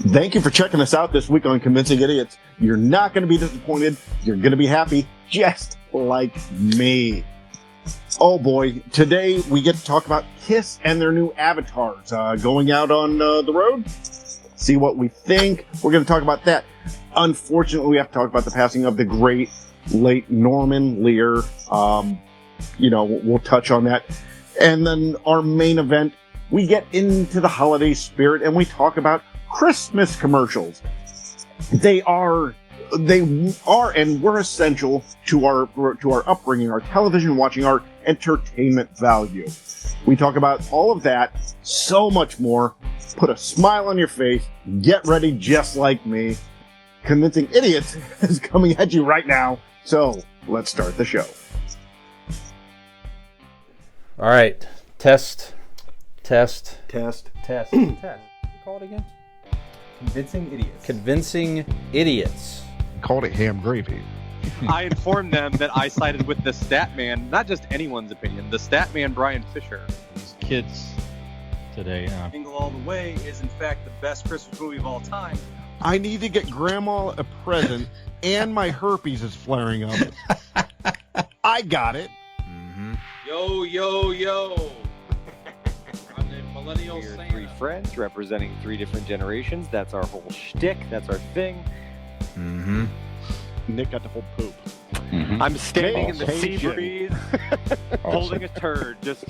Thank you for checking us out this week on Convincing Idiots. You're not going to be disappointed. You're going to be happy, just like me. Oh boy, today we get to talk about Kiss and their new avatars going out on the road. See what we think. We're going to talk about that. Unfortunately, we have to talk about the passing of the great late Norman Lear. We'll touch on that. And then our main event, we get into the holiday spirit and we talk about Christmas commercials. They are and were essential to our upbringing, our television watching, our entertainment value. We talk about all of that, so much more. Put a smile on your face. Get ready, just like me. Convincing Idiots is coming at you right now. So let's start the show. All right, test. Test. Call it again. Convincing Idiots. Called it ham gravy. I informed them that I sided with the stat man, not just anyone's opinion, the stat man Brian Fisher. These kids today. Jingle All the Way is in fact the best Christmas movie of all time. I need to get Grandma a present, and my herpes is flaring up. I got it. Mm-hmm. Yo. I'm the Millennial We're Santa. three friends representing three different generations. That's our whole shtick. That's our thing. Mm-hmm. Nick got to hold poop. Mm-hmm. I'm standing in the sea Cajun. breeze, holding a turd, just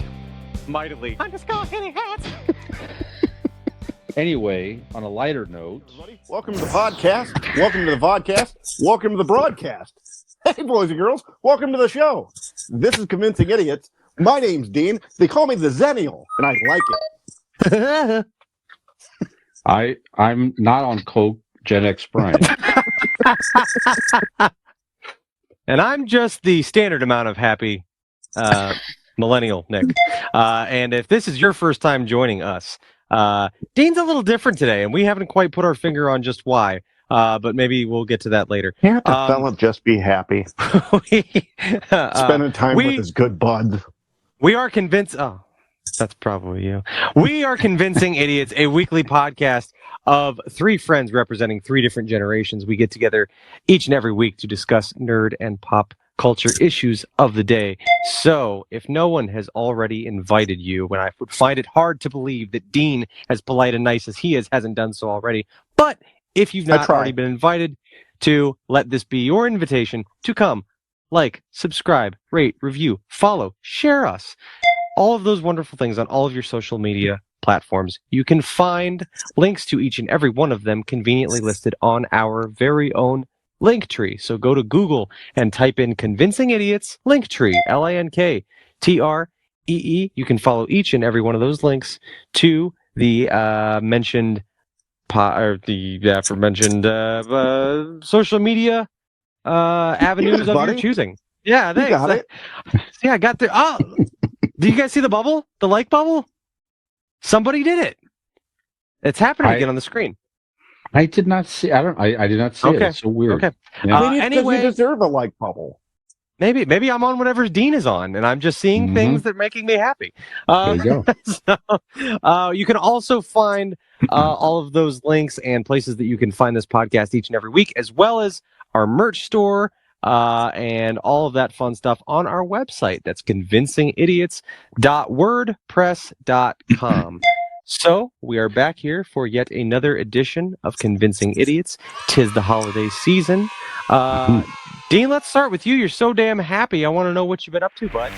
mightily. I'm just going hitting hats. Anyway, on a lighter note, Welcome to the podcast. Welcome to the vodcast. Welcome to the broadcast. Hey, boys and girls. Welcome to the show. This is Convincing Idiots. My name's Dean. They call me the Zennial, and I like it. I'm not on Coke Gen X Brian. And I'm just the standard amount of happy Millennial Nick. And if this is your first time joining us, Dean's a little different today, and we haven't quite put our finger on just why. But maybe we'll get to that later. Can't the fella just be happy? Spending time with his good buds. We are convinced. Oh, that's probably you. We are Convincing Idiots, a weekly podcast of three friends representing three different generations. We get together each and every week to discuss nerd and pop culture issues of the day. So, if no one has already invited you, and I would find it hard to believe that Dean, as polite and nice as he is, hasn't done so already. But if you've not already been invited to, let this be your invitation to come, like, subscribe, rate, review, follow, share us. All of those wonderful things on all of your social media platforms. You can find links to each and every one of them conveniently listed on our very own Linktree. So go to Google and type in Convincing Idiots Linktree, Linktree. You can follow each and every one of those links to the mentioned aforementioned social media avenues of your choosing. Yeah, thanks. You got it. Yeah, I got there. Oh, did you guys see the bubble? The like bubble? Somebody did it. It's happening again on the screen. I did not see. I did not see it. It's so weird. Okay. Yeah. Anyway, you deserve a like bubble. Maybe I'm on whatever Dean is on, and I'm just seeing things that are making me happy. There you go. You can also find all of those links and places that you can find this podcast each and every week, as well as our merch store and all of that fun stuff on our website. That's convincingidiots.wordpress.com. So we are back here for yet another edition of Convincing Idiots. 'Tis the holiday season. Dean, let's start with you. You're so damn happy. I want to know what you've been up to, bud.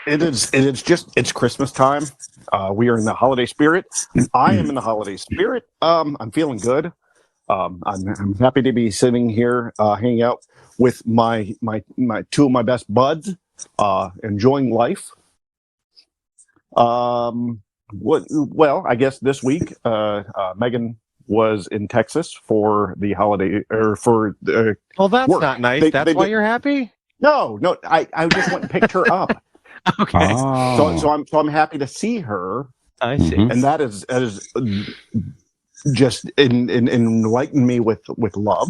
It's Christmas time. We are in the holiday spirit. I am in the holiday spirit. I'm feeling good. I'm happy to be sitting here, hanging out with my two of my best buds, enjoying life. Well, I guess this week, Megan was in Texas for the holiday or for the Well, that's work. not nice. That's They why did- you're happy? No, I just went and picked her up. Okay. Oh. So I'm happy to see her, I see. Mhm. and that is just enlightened me with love.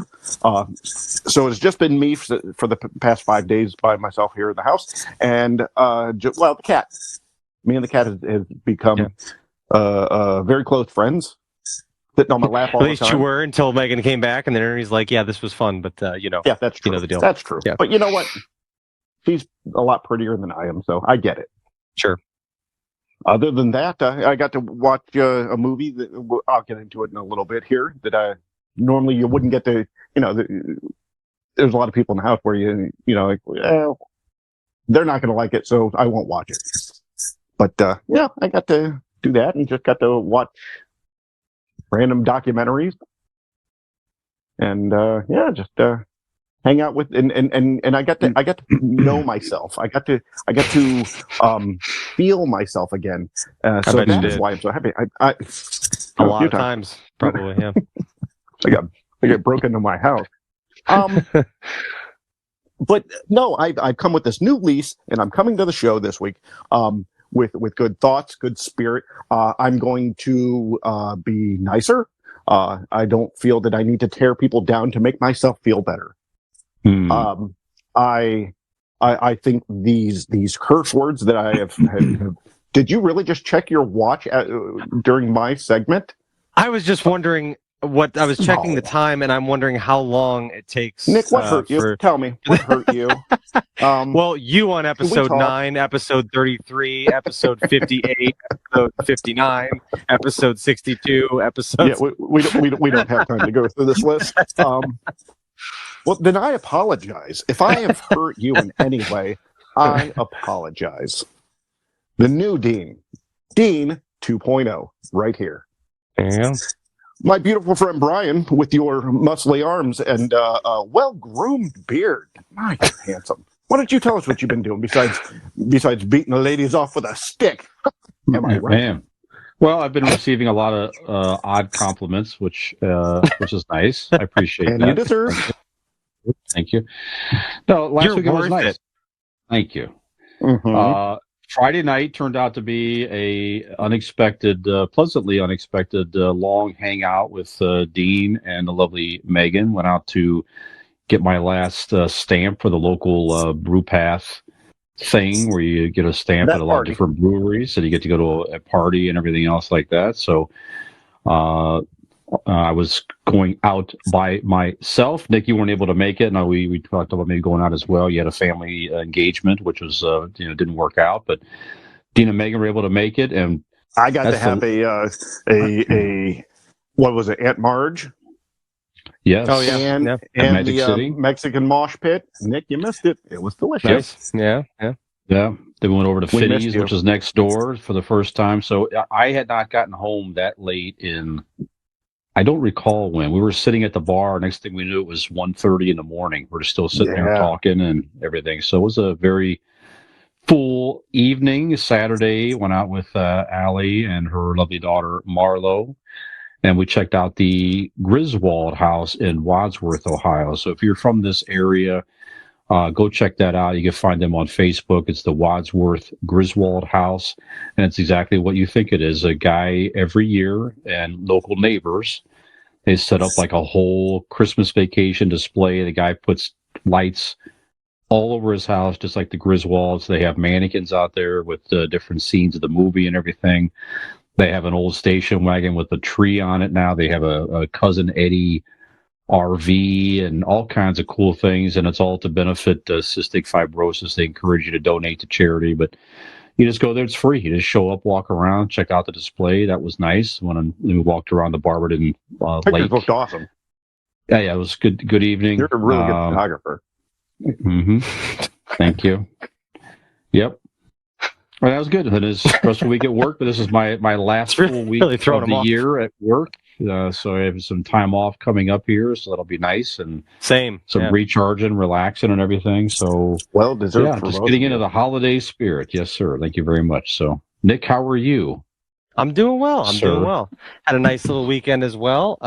So it's just been me for the past 5 days by myself here in the house, and the cat. Me and the cat has become very close friends. Sitting on my lap all At the least time. you were until Megan came back, and then Ernie's like, "Yeah, this was fun," but Yeah, that's true. you know the deal. That's true. Yeah. But you know what? She's a lot prettier than I am, so I get it. Sure. Other than that, I got to watch a movie that I'll get into it in a little bit here. That normally you wouldn't get to. There's a lot of people in the house where like, well, they're not going to like it, so I won't watch it. But I got to do that and just got to watch random documentaries, and just hang out with and I got to know myself. I got to feel myself again. So bet you that is did. why I'm so happy. I A lot of times, probably. Yeah. I got broken into my house. But no, I've come with this new lease, and I'm coming to the show this week with good thoughts, good spirit. I'm going to be nicer. I don't feel that I need to tear people down to make myself feel better. I think these curse words that I have did you really just check your watch during my segment? I was just wondering what I was checking the time, and I'm wondering how long it takes. Nick, what hurt you? Tell me, what hurt you? Well, you on episode talk? 9, episode 33, episode 58, episode 59, episode 62, episode. Yeah, we don't have time to go through this list. Well, then I apologize. If I have hurt you in any way, I apologize. The new Dean 2.0, right here. Yeah. My beautiful friend Brian, with your muscly arms and well-groomed beard. My, you're handsome. Why don't you tell us what you've been doing besides beating the ladies off with a stick? Am I right? Man. Well, I've been receiving a lot of odd compliments, which is nice. I appreciate And that. you deserve. Thank you. No, last You're week it was worth nice. it. Thank you. Mhm. Friday night turned out to be pleasantly unexpected long hangout with Dean and the lovely Megan. Went out to get my last stamp for the local brew path thing, where you get a stamp That at a lot of party. different breweries, and you get to go to a party and everything else like that. So I was going out by myself. Nick, you weren't able to make it. No, we talked about maybe going out as well. You had a family engagement, which was didn't work out, but Dean and Megan were able to make it, and I got to That's have a what was it, Aunt Marge? yes, Oh, yeah. And, Yeah. and Magic the City. Mexican mosh pit. Nick, you missed it. It was delicious. Nice. Yeah. yeah. Then we went over to We missed Fitty's, you. which was next door for the first time. So I had not gotten home that late I don't recall when. We were sitting at the bar. Next thing we knew, it was 1:30 in the morning. We're still sitting there Yeah. talking and everything. So it was a very full evening. Saturday, went out with Allie and her lovely daughter, Marlo. And we checked out the Griswold House in Wadsworth, Ohio. So if you're from this area, go check that out. You can find them on Facebook. It's the Wadsworth Griswold House. And it's exactly what you think it is. A guy every year and local neighbors, they set up like a whole Christmas vacation display. The guy puts lights all over his house, just like the Griswolds. They have mannequins out there with different scenes of the movie and everything. They have an old station wagon with a tree on it now. They have a Cousin Eddie RV and all kinds of cool things, and it's all to benefit cystic fibrosis. They encourage you to donate to charity, but you just go there. It's free. You just show up, walk around, check out the display. That was nice. When we walked around the Barberton Pictures Lake. looked awesome. Yeah, it was good. Good evening. You're a really good photographer. Thank you. Yep. Well, that was good. It is the rest of the week at work, but this is my last full week really throwing of them the off. year at work. So I have some time off coming up here, so that'll be nice, and Same. some recharging, relaxing, and everything. So Well deserved. yeah, for just both getting of into you. the holiday spirit. Yes, sir. Thank you very much. So, Nick, how are you? I'm doing well. I'm Sir. doing well. Had a nice little weekend as well.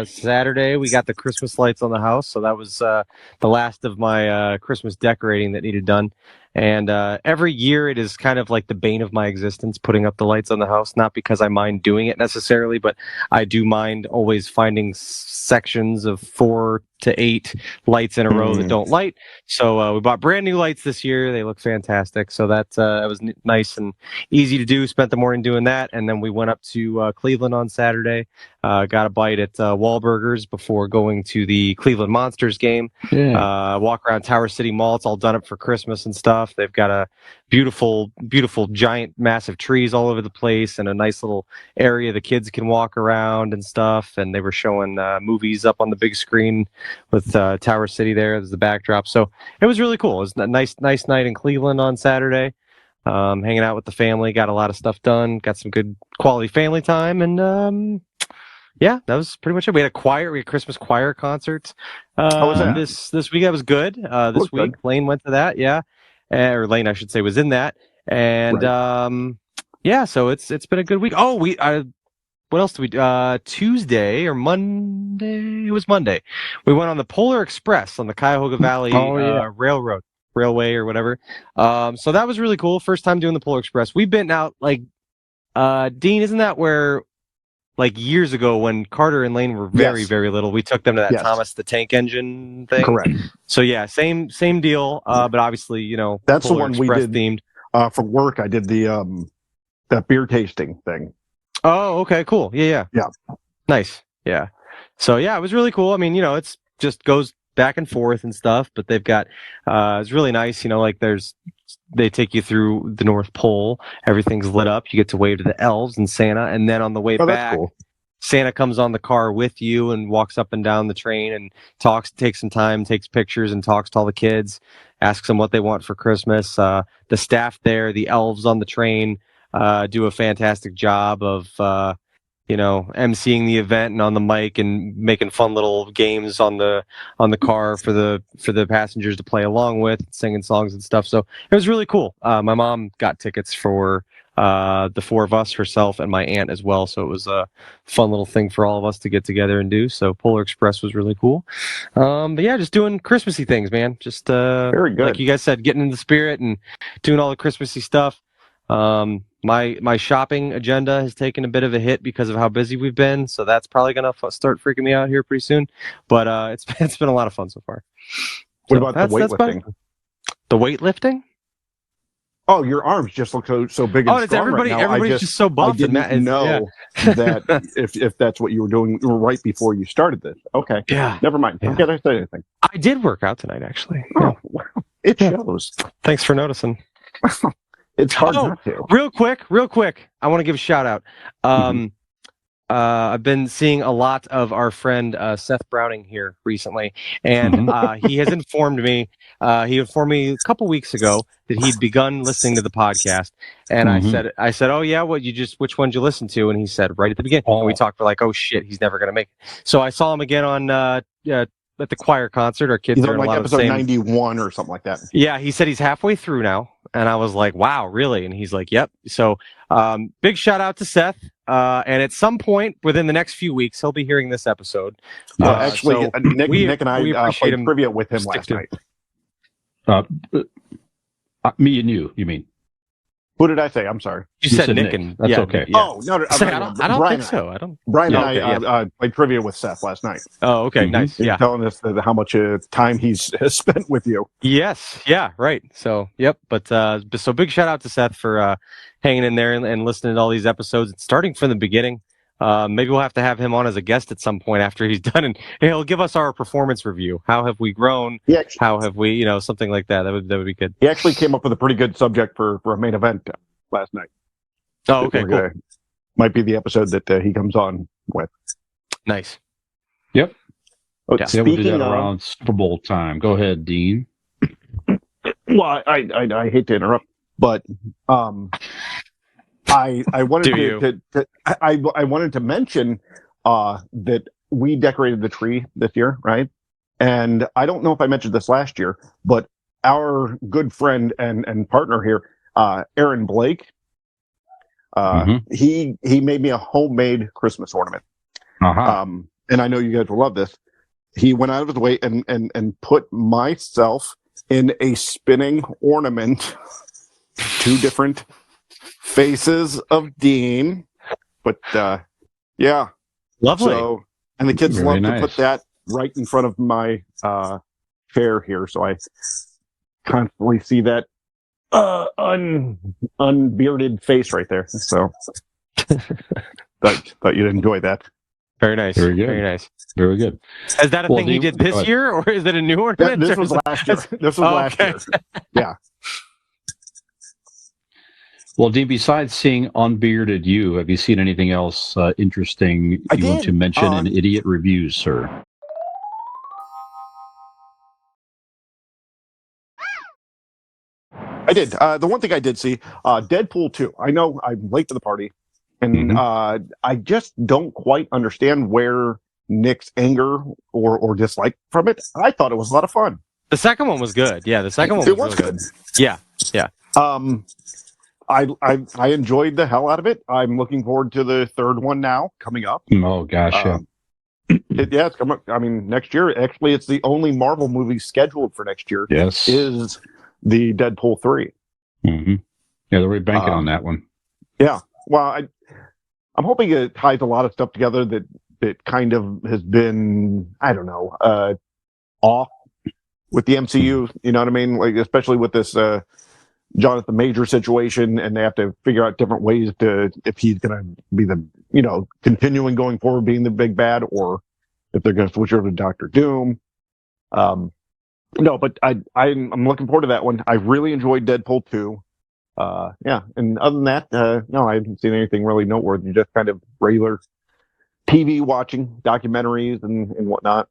Saturday, we got the Christmas lights on the house, so that was the last of my Christmas decorating that needed done. And every year, it is kind of like the bane of my existence, putting up the lights on the house. Not because I mind doing it necessarily, but I do mind always finding sections of 4 to 8 lights in a row that don't light. So we bought brand new lights this year. They look fantastic. So that was nice and easy to do. Spent the morning doing that, and then we went up to Cleveland on Saturday. Got a bite at Wahlburgers before going to the Cleveland Monsters game. Yeah. Walk around Tower City Mall. It's all done up for Christmas and stuff. They've got a beautiful, beautiful, giant, massive trees all over the place, and a nice little area the kids can walk around and stuff. And they were showing movies up on the big screen with Tower City there as the backdrop. So it was really cool. It was a nice night in Cleveland on Saturday. Hanging out with the family, got a lot of stuff done, got some good quality family time, and yeah, that was pretty much it. We had a Christmas choir concert How was that? this week. That was good. This Looked week, Lane went to that, yeah, or Lane, I should say, was in that, and yeah, so it's been a good week. Oh, what else did we Tuesday or Monday? It was Monday. We went on the Polar Express on the Cuyahoga Valley Railway or whatever. So that was really cool. First time doing the Polar Express. We've been out like Dean, isn't that where like years ago when Carter and Lane were very little, we took them to that Thomas the Tank Engine thing? Correct. So yeah, same deal. But obviously, That's Polar the one Express we did themed. for work. I did the that beer tasting thing. Oh, okay, cool. Yeah. Nice. Yeah. So yeah, it was really cool. I mean, it's just goes back and forth and stuff, but they've got it's really nice. Like they take you through the North Pole. Everything's lit up. You get to wave to the elves and Santa, and then on the way back, cool. Santa comes on the car with you and walks up and down the train and takes some time, takes pictures, and talks to all the kids, asks them what they want for Christmas. The staff there, the elves on the train, do a fantastic job of emceeing the event and on the mic and making fun little games on the car for the passengers to play along with, singing songs and stuff. So it was really cool. My mom got tickets for the 4 of us, herself, and my aunt as well. So it was a fun little thing for all of us to get together and do. So Polar Express was really cool. But yeah, just doing Christmassy things, man. Just Very good. like you guys said, getting in the spirit and doing all the Christmassy stuff. My shopping agenda has taken a bit of a hit because of how busy we've been, so that's probably gonna start freaking me out here pretty soon. But it's been a lot of fun so far. What about the weightlifting? The weightlifting? Oh, your arms just look so big and strong right now. Everybody's just so buff. I didn't know that if that's what you were doing right before you started this. Okay. Yeah. Never mind. Yeah. Don't get to say anything. I did work out tonight, actually. Oh, wow. It shows. Thanks for noticing. It's hard not to. Real quick. I want to give a shout out. I've been seeing a lot of our friend Seth Browning here recently, and he has informed me. He informed me a couple weeks ago that he'd begun listening to the podcast, and I said, oh yeah, which one did you listen to? And he said right at the beginning. And we talked for like, oh shit, he's never gonna make it. So I saw him again on at the choir concert. Our kids are in like a lot episode of the same... 91 or something like that. Yeah, he said he's halfway through now. And I was like, wow, really? And he's like, yep. So big shout out to Seth. And at some point within the next few weeks, he'll be hearing this episode. Actually, so Nick and I played him trivia with him last night. Me and you mean? Who did I say? I'm sorry. You said Nick, and that's okay. Yeah. Oh no, I don't think so. Brian and I played trivia with Seth last night. Oh, okay, nice. He's telling us how much time he's spent with you. Yes, yeah, right. So, yep. But so big shout out to Seth for hanging in there and listening to all these episodes, starting from the beginning. Maybe we'll have to have him on as a guest at some point after he's done, and he'll give us our performance review. How have we grown? How have we, something like that? That would be good. He actually came up with a pretty good subject for a main event last night. Oh, okay, cool. Might be the episode that he comes on with. Nice. Yep. Yeah. We'll do that around Super Bowl time. Go ahead, Dean. Well, I hate to interrupt, but I wanted I wanted to mention that we decorated the tree this year, right? And I don't know if I mentioned this last year, but our good friend and partner here, Aaron Blake, He made me a homemade Christmas ornament. And I know you guys will love this. He went out of his way and put myself in a spinning ornament, 2 different faces of Dean. But yeah, Lovely. So, and the kids Very love nice. to put that right in front of my chair here, so I constantly see that unbearded face right there. So, thought you'd enjoy that. Very nice. Very good. Very nice. Very good. Is that a thing he did this year, or is it a new ornament? This was last year. This was last year. Yeah. Well, Dean, besides seeing Unbearded You, have you seen anything else interesting you want to mention in Idiot Reviews, sir? I did. The one thing I did see, Deadpool 2. I know I'm late to the party, and I just don't quite understand where Nick's anger or dislike from it. I thought it was a lot of fun. The second one was good. Yeah, the second one was really good. Yeah, yeah. I enjoyed the hell out of it. I'm looking forward to the third one now coming up. Oh gosh, yeah. It's coming up. I mean, next year. Actually, it's the only Marvel movie scheduled for next year. Yes, is the Deadpool 3. Yeah, they're really banking on that one. Yeah. Well, I'm hoping it ties a lot of stuff together that kind of has been, I don't know, off with the MCU. You know what I mean? Like, especially with this Jonathan Major situation, and they have to figure out different ways if he's going to be the, continuing going forward being the big bad, or if they're going to switch over to Doctor Doom. No, but I'm looking forward to that one. I really enjoyed Deadpool 2. Yeah, and other than that, no, I haven't seen anything really noteworthy. Just kind of regular TV watching, documentaries and whatnot.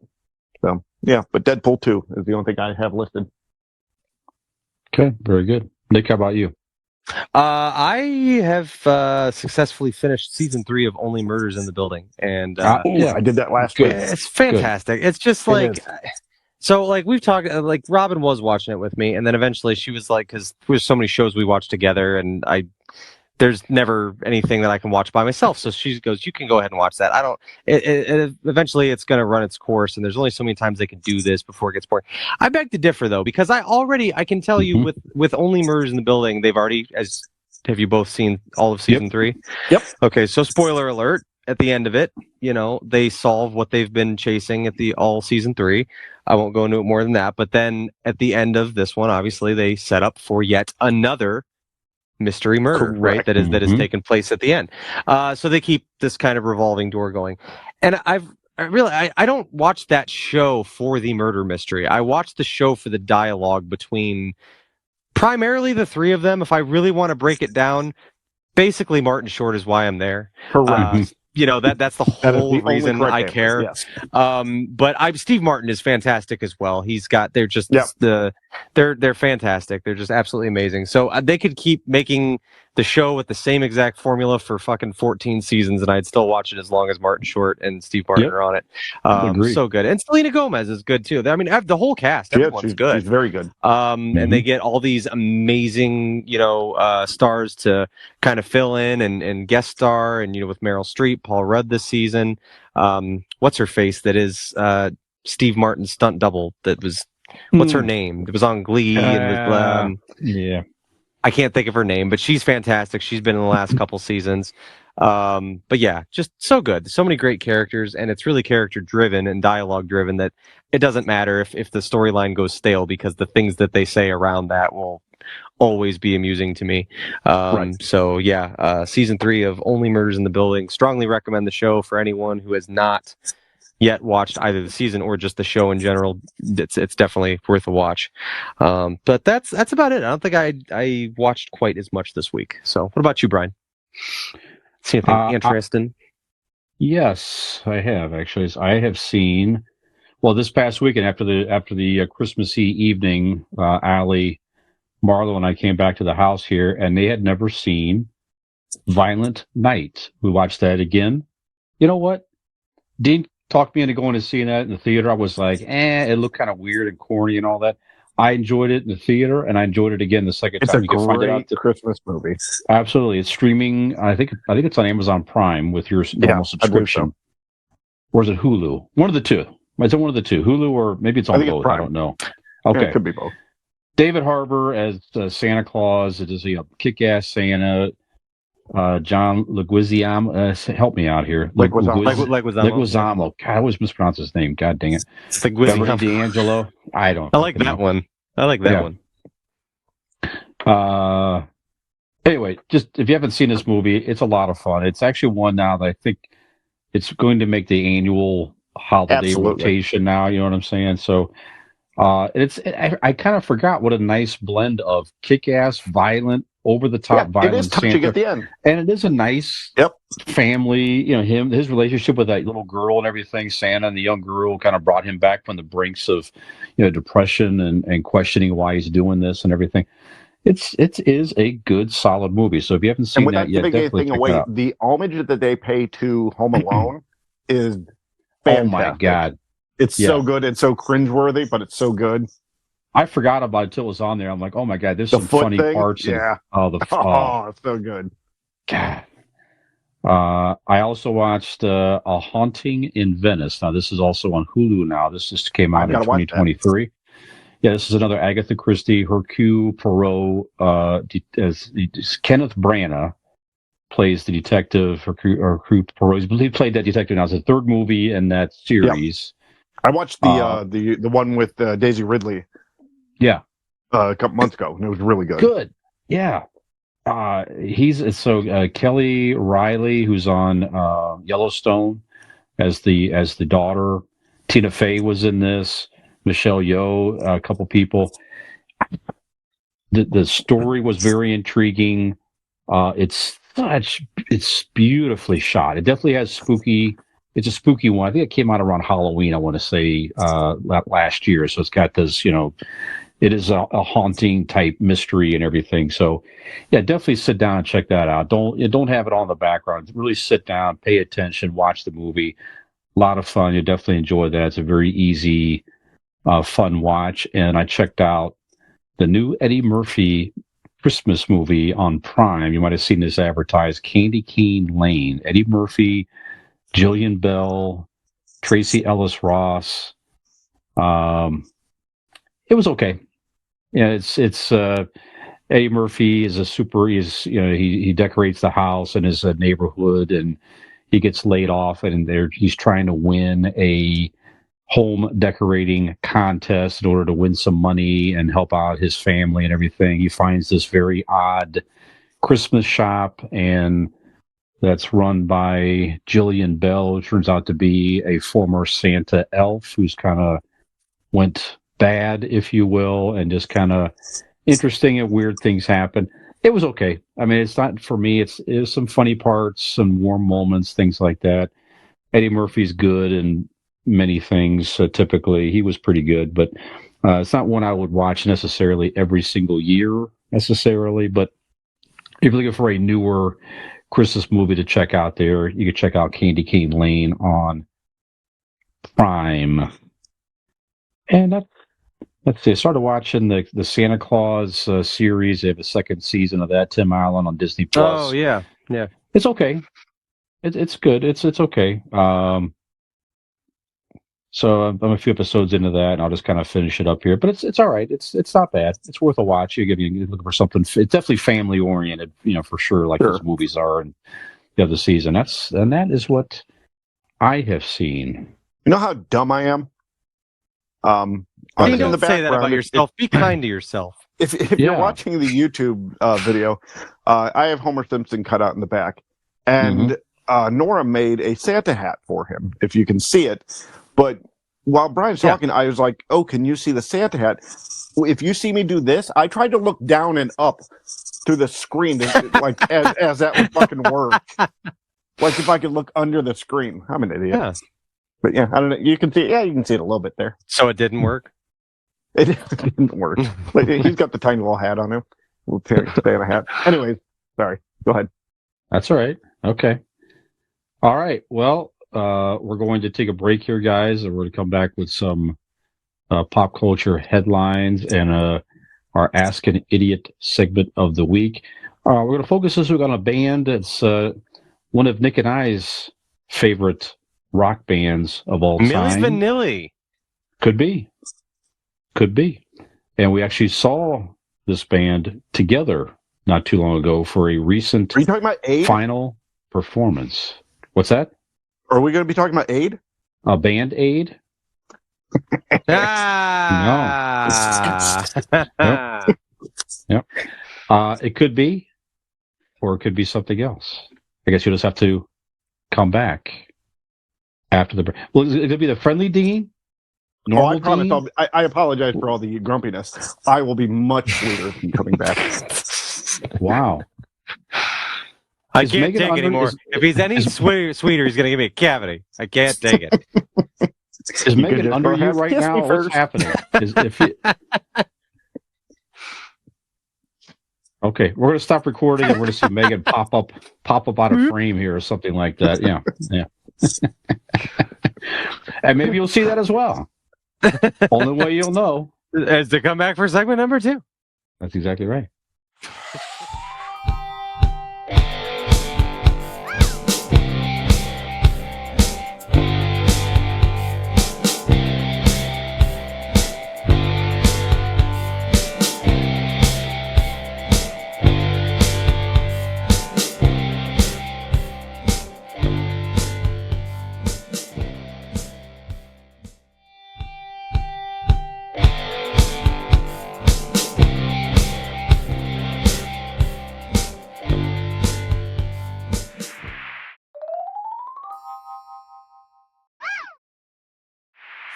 So yeah, but Deadpool 2 is the only thing I have listed. Okay, very good. Nick, how about you? I have successfully finished season 3 of Only Murders in the Building, and I did that last week. It's fantastic. It's just like. So, like, we've talked, like, Robin was watching it with me, and then eventually she was like, because there's so many shows we watch together, and there's never anything that I can watch by myself. So she goes, you can go ahead and watch that. Eventually it's going to run its course, and there's only so many times they can do this before it gets boring. I beg to differ, though, because I can tell you with Only Murders in the Building, they've already, have you both seen all of season 3? Yep. Okay, so spoiler alert. At the end of it, they solve what they've been chasing at all season 3. I won't go into it more than that. But then at the end of this one, obviously they set up for yet another mystery murder, right? That is taking place at the end. So they keep this kind of revolving door going. And I don't watch that show for the murder mystery. I watch the show for the dialogue between primarily the 3 of them. If I really want to break it down, basically Martin Short is why I'm there. Correct. That's the whole reason I care. Yes. But Steve Martin is fantastic as well. They're just they're fantastic. They're just absolutely amazing. So they could keep making the show with the same exact formula for fucking 14 seasons, and I'd still watch it as long as Martin Short and Steve Martin are on it. So good. And Selena Gomez is good too. I mean, the whole cast, everyone's good. She's very good. And they get all these amazing, stars to kind of fill in and guest star, and with Meryl Streep, Paul Rudd this season. What's her face? That is Steve Martin's stunt double. That was what's her name? It was on Glee. Yeah. I can't think of her name, but she's fantastic. She's been in the last couple seasons. But yeah, just so good. So many great characters, and it's really character driven and dialogue driven that it doesn't matter if the storyline goes stale, because the things that they say around that will always be amusing to me. So yeah, season 3 of Only Murders in the Building. Strongly recommend the show for anyone who has not yet watched either the season or just the show in general. It's definitely worth a watch. But that's about it. I don't think I watched quite as much this week. So what about you, Brian? See anything interesting? Yes, I have actually. I have seen. Well, this past weekend after the Christmassy evening, Allie, Marlo, and I came back to the house here, and they had never seen Violent Night. We watched that again. You know what? Dean talked me into going to seeing that in the theater. I was like, it looked kind of weird and corny and all that. I enjoyed it in the theater, and I enjoyed it again the second It's time. a You can find it great out. Christmas movie. Absolutely, it's streaming. I think it's on Amazon Prime with your normal I believe subscription, so. or is it Hulu? One of the two. Is it one of the two? Hulu, or maybe it's I on think it's both. I Prime. don't know. Yeah, Okay, it could be both. David Harbour as Santa Claus. It is a kick-ass Santa. John Leguizamo, help me out here. Leguizamo. God, I always mispronounce his name. God dang it. Beverly D'Angelo. I don't. I like that one. I like that one. Anyway, just if you haven't seen this movie, it's a lot of fun. It's actually one now that I think it's going to make the annual holiday rotation now. You know what I'm saying? So, I kind of forgot what a nice blend of kick-ass, violent, over-the-top violence. It is touching at the end, and it is a nice family. You know, his relationship with that little girl and everything. Santa and the young girl kind of brought him back from the brinks of, depression and questioning why he's doing this and everything. It is a good, solid movie. So if you haven't seen that yet, definitely check it out. The homage that they pay to Home Alone is fantastic. Oh my God. It's so good. It's so cringeworthy, but it's so good. I forgot about it until it was on there. I'm like, oh my God, there's some funny parts. Yeah. It's so good. God. I also watched A Haunting in Venice. Now, this is also on Hulu now. This just came out in 2023. Yeah, this is another Agatha Christie, Hercule Poirot. Kenneth Branagh plays the detective, Hercule Poirot. He played that detective now. It's the third movie in that series. I watched the one with Daisy Ridley. Yeah. A couple months ago, and it was really good. Good. Yeah. Kelly Riley, who's on Yellowstone as the daughter. Tina Fey was in this. Michelle Yeoh, a couple people. The story was very intriguing. It's beautifully shot. It definitely has spooky. It's a spooky one. I think it came out around Halloween, I want to say, last year. So it's got this, it is a haunting type mystery and everything. So, yeah, definitely sit down and check that out. Don't have it on the background. Really sit down, pay attention, watch the movie. A lot of fun. You'll definitely enjoy that. It's a very easy, fun watch. And I checked out the new Eddie Murphy Christmas movie on Prime. You might have seen this advertised, Candy Cane Lane. Eddie Murphy, Jillian Bell, Tracy Ellis Ross. It was okay. Yeah, it's Eddie Murphy is he decorates the house in his neighborhood, and he gets laid off, and he's trying to win a home decorating contest in order to win some money and help out his family and everything. He finds this very odd Christmas shop, and that's run by Jillian Bell, who turns out to be a former Santa elf who's kind of went bad, if you will, and just kind of interesting and weird things happen. It was okay. I mean, it's not for me. It's some funny parts, some warm moments, things like that. Eddie Murphy's good in many things. Typically, he was pretty good, but it's not one I would watch necessarily every single year necessarily. But if you're looking for a newer Christmas movie to check out there, you can check out Candy Cane Lane on Prime. And let's see, I started watching the Santa Claus series. They have a second season of that, Tim Allen on Disney Plus. Oh, yeah. It's okay. It's good. It's okay. So I'm a few episodes into that, and I'll just kind of finish it up here. But it's all right. It's not bad. It's worth a watch. You're looking for something. It's definitely family oriented, for sure, like those movies are. And the other season. That is what I have seen. You know how dumb I am. Don't say that about yourself. Be kind to yourself. If you're watching the YouTube video, I have Homer Simpson cut out in the back, and Nora made a Santa hat for him. If you can see it. But while Brian's talking, I was like, "Oh, can you see the Santa hat?" If you see me do this, I tried to look down and up through the screen, like as that would fucking work. Like if I could look under the screen. I'm an idiot. Yeah. But yeah, I don't know. You can see. Yeah, you can see it a little bit there. So it didn't work. It didn't work. But he's got the tiny little hat on him. We'll Santa hat. Anyways, sorry. Go ahead. That's all right. Okay. All right. Well. We're going to take a break here, guys, and we're going to come back with some pop culture headlines and our Ask an Idiot segment of the week. We're going to focus this week on a band that's one of Nick and I's favorite rock bands of all Milli time. Vanilli. Could be. And we actually saw this band together not too long ago for a recent Are you talking about Aid? final performance. What's that? Are we going to be talking about Aid? A Band Aid? Yep. It could be, or it could be something else. I guess you'll just have to come back after the break. Well, is it going to be the friendly Dean? I promise. I apologize for all the grumpiness. I will be much sweeter than coming back. Wow. I Is can't Megan take under- it anymore. is- If he's any sweeter, he's going to give me a cavity. I can't take it. Is You Megan could just under you perhaps right kiss me now? What's first. happening? Okay, we're going to stop recording and we're going to see Megan pop up out of frame here or something like that. Yeah. And maybe you'll see that as well. Only way you'll know. As to come back for segment number 2. That's exactly right.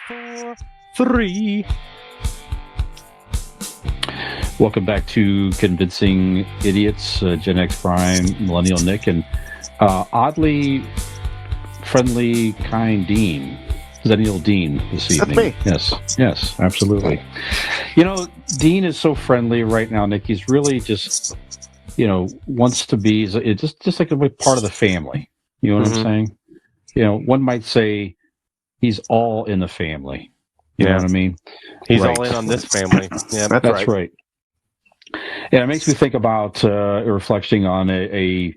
Four, 3. Welcome back to Convincing Idiots, Gen X Prime, Millennial Nick, and oddly friendly, kind Dean. Zennial Dean this evening. me. Yes, absolutely. You know, Dean is so friendly right now, Nick. He's really just, wants to be just like a part of the family. You know what I'm saying? One might say he's all in the family. You know what I mean? He's Right. all in on this family. Yeah. That's right. Yeah, it makes me think about reflecting on a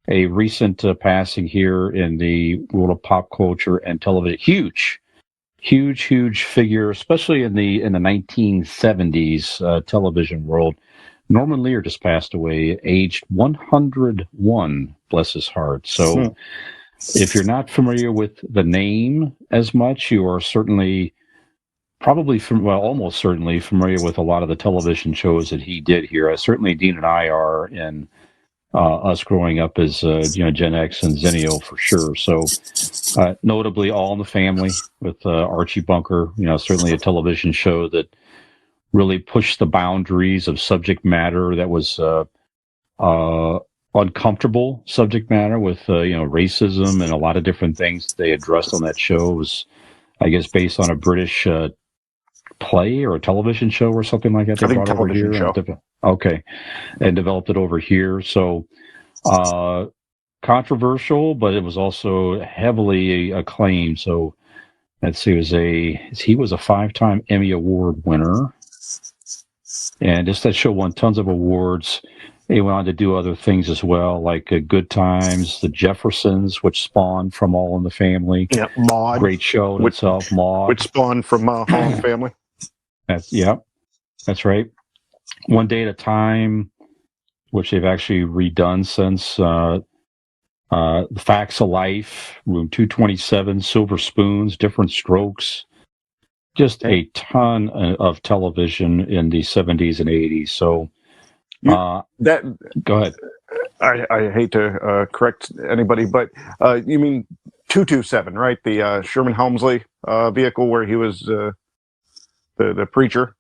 recent passing here in the world of pop culture and television. Huge figure, especially in the 1970s television world. Norman Lear just passed away, aged 101. Bless his heart. So, if you're not familiar with the name as much, you are certainly. Almost certainly familiar with a lot of the television shows that he did here. Certainly, Dean and I are in us growing up as Gen X and Zennial for sure. So, notably, All in the Family with Archie Bunker. Certainly a television show that really pushed the boundaries of subject matter that was uncomfortable subject matter with racism and a lot of different things they addressed on that show. It was, I guess, based on a British play or a television show or something like that. They brought over here. Okay, and developed it over here. So controversial, but it was also heavily acclaimed. So let's see, he was a 5-time Emmy Award winner, and that show won tons of awards. He went on to do other things as well, like Good Times, The Jeffersons, which spawned from All in the Family. Yeah, Maude. Great show in itself, Maude. Which spawned from All in the Family. That's right. One Day at a Time, which they've actually redone since. The Facts of Life, Room 227, Silver Spoons, Different Strokes. Just a ton of television in the 70s and 80s. So, go ahead. I hate to correct anybody, but you mean 227, right? The Sherman Helmsley vehicle where he was the preacher.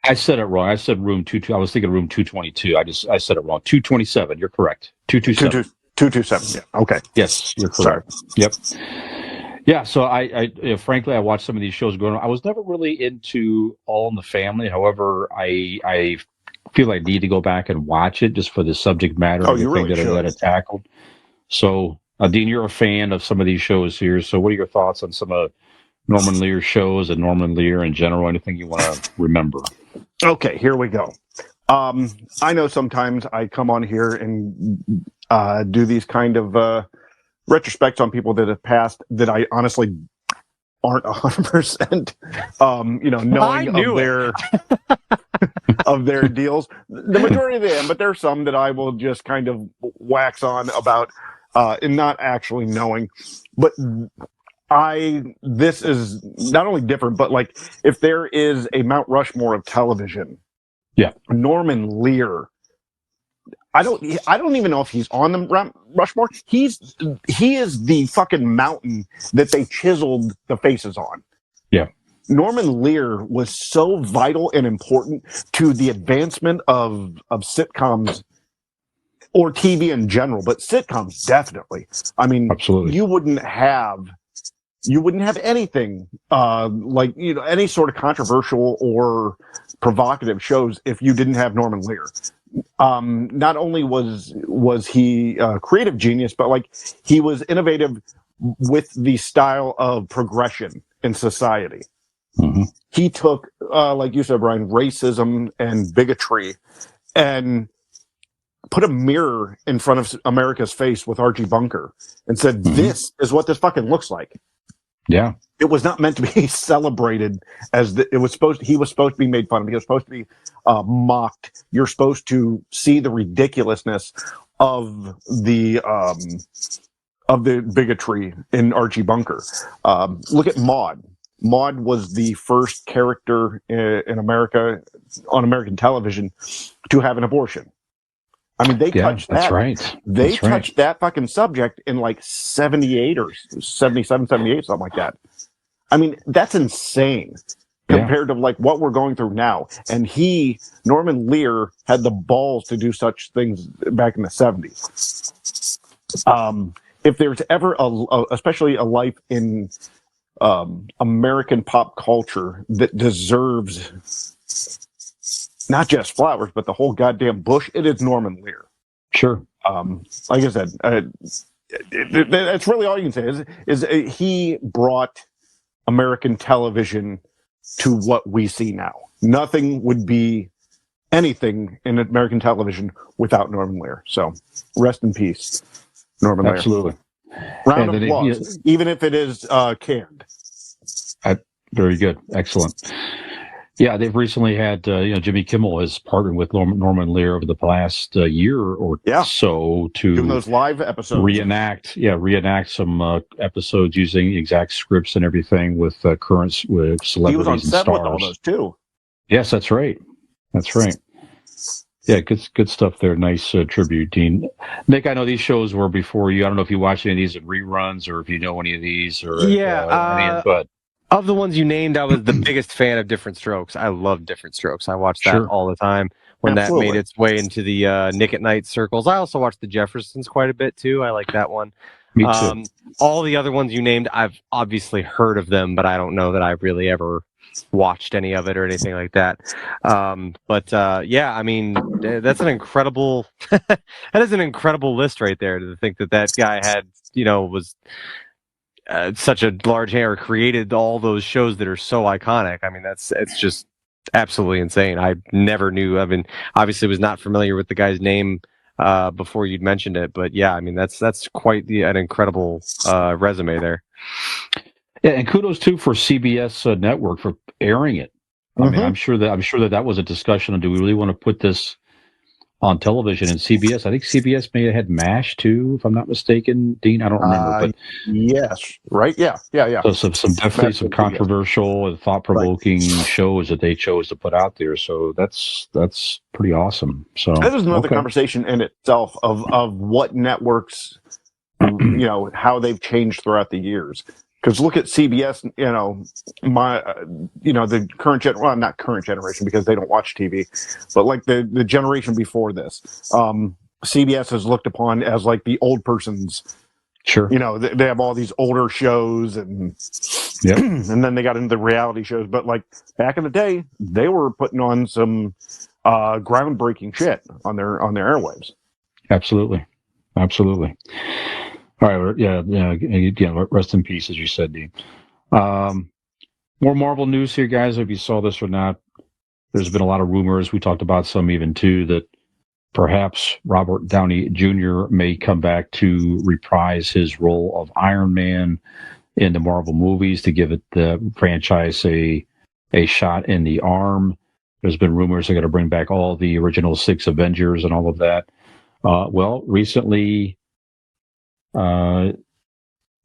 I said it wrong. I said room 22. I was thinking room 222. I said it wrong. 227. You're correct. 227. 227. Yeah. Okay. Yes, you're correct. Sorry. Yep. Yeah. So I frankly, I watched some of these shows growing up. I was never really into All in the Family. However, I feel I need to go back and watch it just for the subject matter and the thing that it tackled. So, Dean, you're a fan of some of these shows here. So, what are your thoughts on some of Norman Lear shows and Norman Lear in general? Anything you want to remember? Okay, here we go. I know sometimes I come on here and do these kind of retrospects on people that have passed that I honestly aren't 100%, knowing of their of their deals. The majority of them, but there's some that I will just kind of wax on about and not actually knowing. But this is not only different, but like if there is a Mount Rushmore of television, Norman Lear. I don't even know if he's on the Rushmore. He is the fucking mountain that they chiseled the faces on. Yeah. Norman Lear was so vital and important to the advancement of sitcoms or TV in general, but sitcoms definitely. I mean, absolutely. You wouldn't have anything like any sort of controversial or provocative shows if you didn't have Norman Lear. Not only was he a creative genius, but like he was innovative with the style of progression in society. Mm-hmm. He took, like you said, Brian, racism and bigotry and put a mirror in front of America's face with Archie Bunker and said, this is what this fucking looks like. Yeah. It was not meant to be celebrated as he was supposed to be made fun of. He was supposed to be mocked. You're supposed to see the ridiculousness of the bigotry in Archie Bunker. Look at Maude. Maude was the first character in America on American television to have an abortion. I mean, they touched that. That's right. They touched that fucking subject in like 78 or 77, 78, something like that. I mean, that's insane compared to like what we're going through now. And Norman Lear, had the balls to do such things back in the 70s. If there's ever especially a life in American pop culture that deserves not just flowers, but the whole goddamn bush, it is Norman Lear. Sure. Like I said, that's really all you can say is he brought American television to what we see now. Nothing would be anything in American television without Norman Lear. So rest in peace, Norman Lear. Absolutely. Round of applause, even if it is canned. Very good. Excellent. Yeah, they've recently had, Jimmy Kimmel has partnered with Norman Lear over the past year or so to doing those live episodes, reenact some episodes using exact scripts and everything with current celebrities and stars. He was on set with all those too. Yes, that's right. That's right. Yeah, good stuff there. Nice tribute, Dean. Nick, I know these shows were before you. I don't know if you watched any of these in reruns or if you know any of these or but. Of the ones you named, I was the biggest fan of Different Strokes. I love Different Strokes. I watched that all the time when that made its way into the Nick at Night circles. I also watched the Jeffersons quite a bit too. I like that one. Me too. All the other ones you named, I've obviously heard of them, but I don't know that I've really ever watched any of it or anything like that. I mean, that's an incredible that is an incredible list right there, to think that guy had, was such a large hair, created all those shows that are so iconic. I mean, it's just absolutely insane. I never knew. I mean, obviously was not familiar with the guy's name before you'd mentioned it, but yeah, I mean, that's quite an incredible resume there. Yeah, and kudos too for CBS network for airing it. I mean, I'm sure that was a discussion on, do we really want to put this on television? And CBS, I think CBS may have had MASH too, if I'm not mistaken. Dean, I don't remember, but yes, right, yeah. So some definitely some controversial and thought-provoking shows that they chose to put out there. So that's pretty awesome. So that is another conversation in itself of what networks, how they've changed throughout the years. Because look at CBS, the current not current generation because they don't watch TV, but like the generation before this, CBS is looked upon as like the old person's. Sure. They have all these older shows and and then they got into the reality shows. But like back in the day, they were putting on some groundbreaking shit on their airwaves. Absolutely. All right, yeah. Rest in peace, as you said, Dean. More Marvel news here, guys. If you saw this or not, there's been a lot of rumors. We talked about some even too that perhaps Robert Downey Jr. may come back to reprise his role of Iron Man in the Marvel movies to give it the franchise a shot in the arm. There's been rumors they're going to bring back all the original 6 Avengers and all of that. Well, recently, Kevin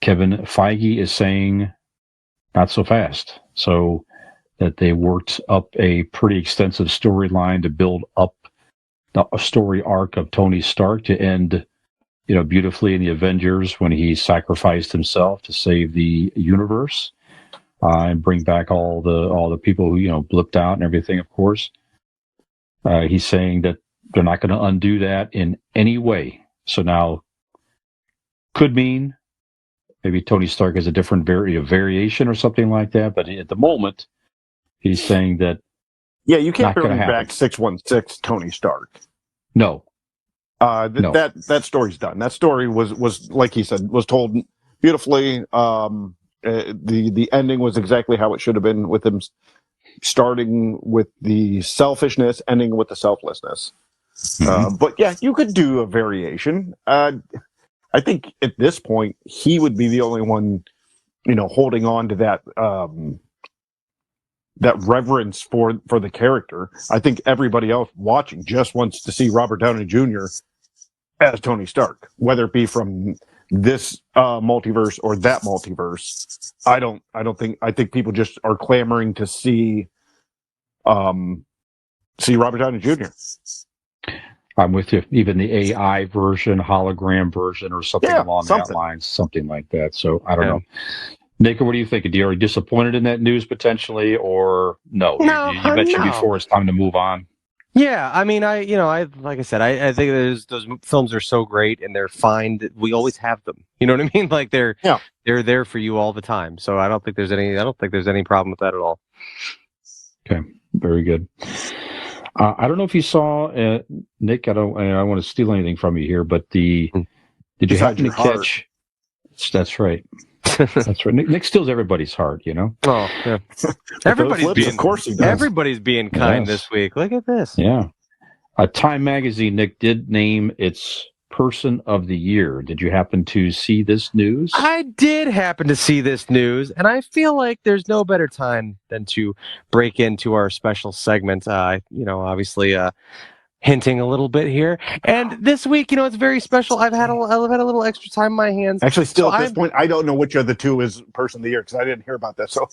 Feige is saying not so fast. So that they worked up a pretty extensive storyline to build up a story arc of Tony Stark to end, beautifully in the Avengers when he sacrificed himself to save the universe and bring back all the people who blipped out and everything. Of course, he's saying that they're not going to undo that in any way. So now could mean maybe Tony Stark has a different variation or something like that. But at the moment, he's saying that. Yeah, you can't Not gonna bring happen. back 616 Tony Stark. No. No. That story's done. That story was like he said, was told beautifully. The ending was exactly how it should have been, with him starting with the selfishness, ending with the selflessness. But yeah, you could do a variation. I think at this point he would be the only one, holding on to that that reverence for the character. I think everybody else watching just wants to see Robert Downey Jr. as Tony Stark, whether it be from this multiverse or that multiverse. I think people just are clamoring to see Robert Downey Jr. I'm with you. Even the AI version, hologram version, or something along that line, something like that. So I don't know. Nick, what do you think? Are you disappointed in that news potentially, or no? No, you mentioned before it's time to move on. Yeah, I mean, like I said, I think those films are so great and they're fine. We always have them. You know what I mean? Like they're there for you all the time. So I don't think there's any problem with that at all. Okay, very good. I don't know if you saw Nick. I don't want to steal anything from you here, but did you happen to catch? That's right. That's right. Nick steals everybody's heart, Oh, yeah. Everybody's being kind this week. Look at this. Yeah. Time Magazine, Nick, did name its Person of the Year. Did you happen to see this news? I did happen to see this news, and I feel like there's no better time than to break into our special segment. Obviously, hinting a little bit here. And this week, it's very special. I've had a little extra time in my hands. Actually, still at this point, I don't know which of the two is Person of the Year because I didn't hear about that. So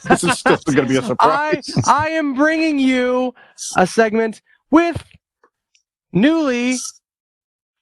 this is still going to be a surprise. I am bringing you a segment with newly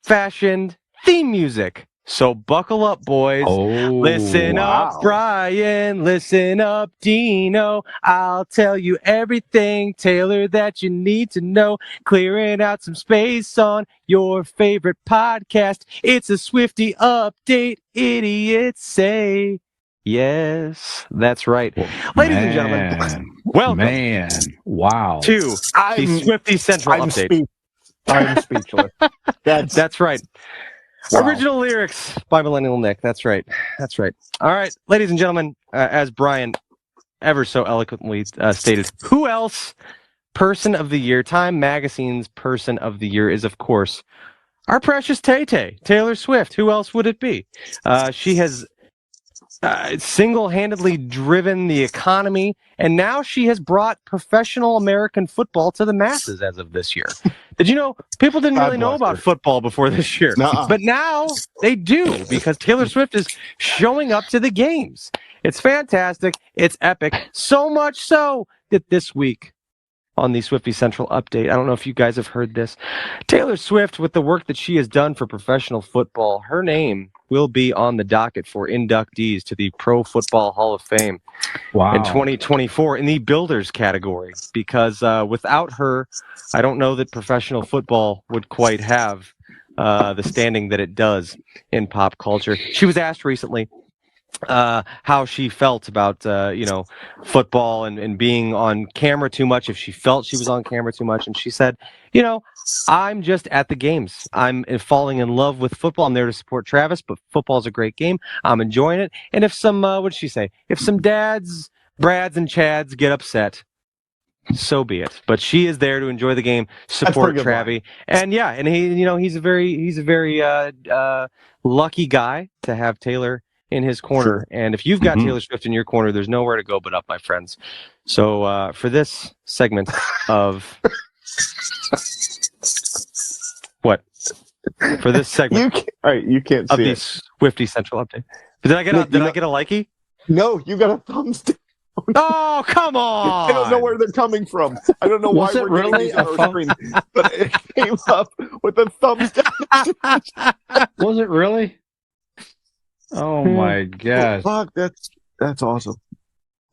fashioned theme music. So buckle up, boys. Oh, listen up, Brian. Listen up, Dino. I'll tell you everything, Taylor, that you need to know. Clearing out some space on your favorite podcast. It's a Swiftie update, idiots say. Yes, that's right. Ladies and gentlemen, welcome. Wow. To the Swiftie Central update. I'm speechless. That's right. Wow. Original lyrics by Millennial Nick. That's right. All right, ladies and gentlemen, as Brian ever so eloquently stated, who else? Person of the Year, Time Magazine's Person of the Year is, of course, our precious Tay-Tay, Taylor Swift. Who else would it be? She has single-handedly driven the economy, and now she has brought professional American football to the masses as of this year. Did you know people didn't really know about football before this year? Nuh-uh. But now they do, because Taylor Swift is showing up to the games. It's fantastic. It's epic. So much so that this week on the Swiftie Central update, I don't know if you guys have heard this, Taylor Swift, with the work that she has done for professional football, her name will be on the docket for inductees to the Pro Football Hall of Fame in 2024 in the Builders category, because without her, I don't know that professional football would quite have the standing that it does in pop culture. She was asked recently how she felt about football and being on camera too much, if she felt she was on camera too much, and she said, I'm just at the games. I'm falling in love with football. I'm there to support Travis, but football's a great game. I'm enjoying it. And if some what did she say? If some dads Brads and Chads get upset, so be it. But she is there to enjoy the game, support pretty good Travie, and he's a very lucky guy to have Taylor in his corner. And if you've got Taylor Swift in your corner, there's nowhere to go but up, my friends. So for this segment of what? For this segment, you can't of see the it. Swiftie Central Update. Did I get Nick, I get a likey? No, you got a thumbs down. Oh, come on! I don't know where they're coming from. I don't know why Was it we're getting really these on a our thumb- screen, but it came up with a thumbs down. Was it really? Oh my gosh! Fuck, that's awesome.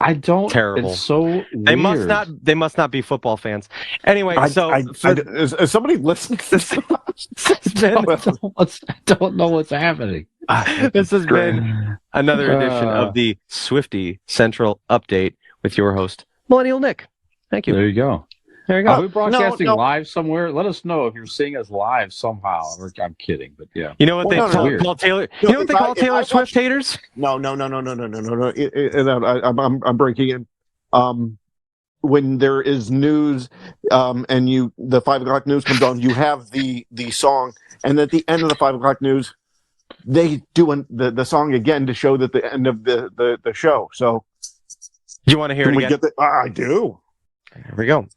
I don't. Terrible. It's so weird. They must not be football fans. Anyway, Is somebody listening to this? I don't know what's happening. This has been another edition of the Swiftie Central Update with your host, Millennial Nick. Thank you. There you go. There you Are go. we broadcasting no. live somewhere? Let us know if you're seeing us live somehow. I'm kidding, but yeah. You know what they no. call Taylor? You know what they call Taylor Swift haters? No. I'm breaking in. When there is news, and the 5 o'clock news comes on, you have the song, and at the end of the 5 o'clock news, they do the song again to show that the end of the show. So, You want to hear it can we again? get I do. Here we go.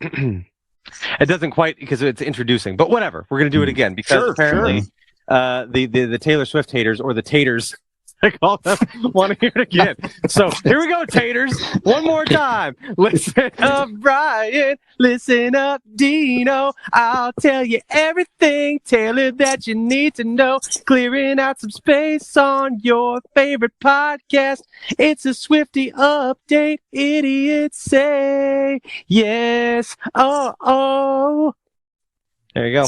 It doesn't quite because it's introducing, but whatever. We're going to do it again because apparently the Taylor Swift haters or the taters, I call them, want to hear it again. So here we go, taters. One more time. Listen up, Brian. Listen up, Dino. I'll tell you everything, Taylor, that you need to know. Clearing out some space on your favorite podcast. It's a Swiftie update. Idiots say yes. Oh. There you go.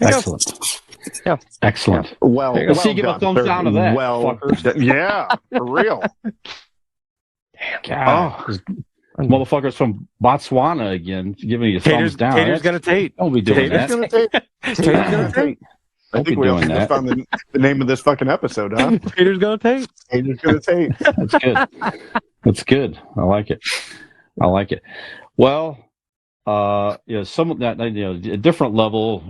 Excellent. Yeah. Excellent. Well, Let's see, give a thumbs down to that. Well, fuckers. yeah, for real. God. Motherfuckers from Botswana again giving you a thumbs down. Tater's gonna tate. Don't be doing Tater's that. gonna take. Tater's gonna take. I think we also just found the name of this fucking episode, huh? Tater's gonna take. Tater's gonna take. That's good. That's good. I like it. Well, some of that, a different level,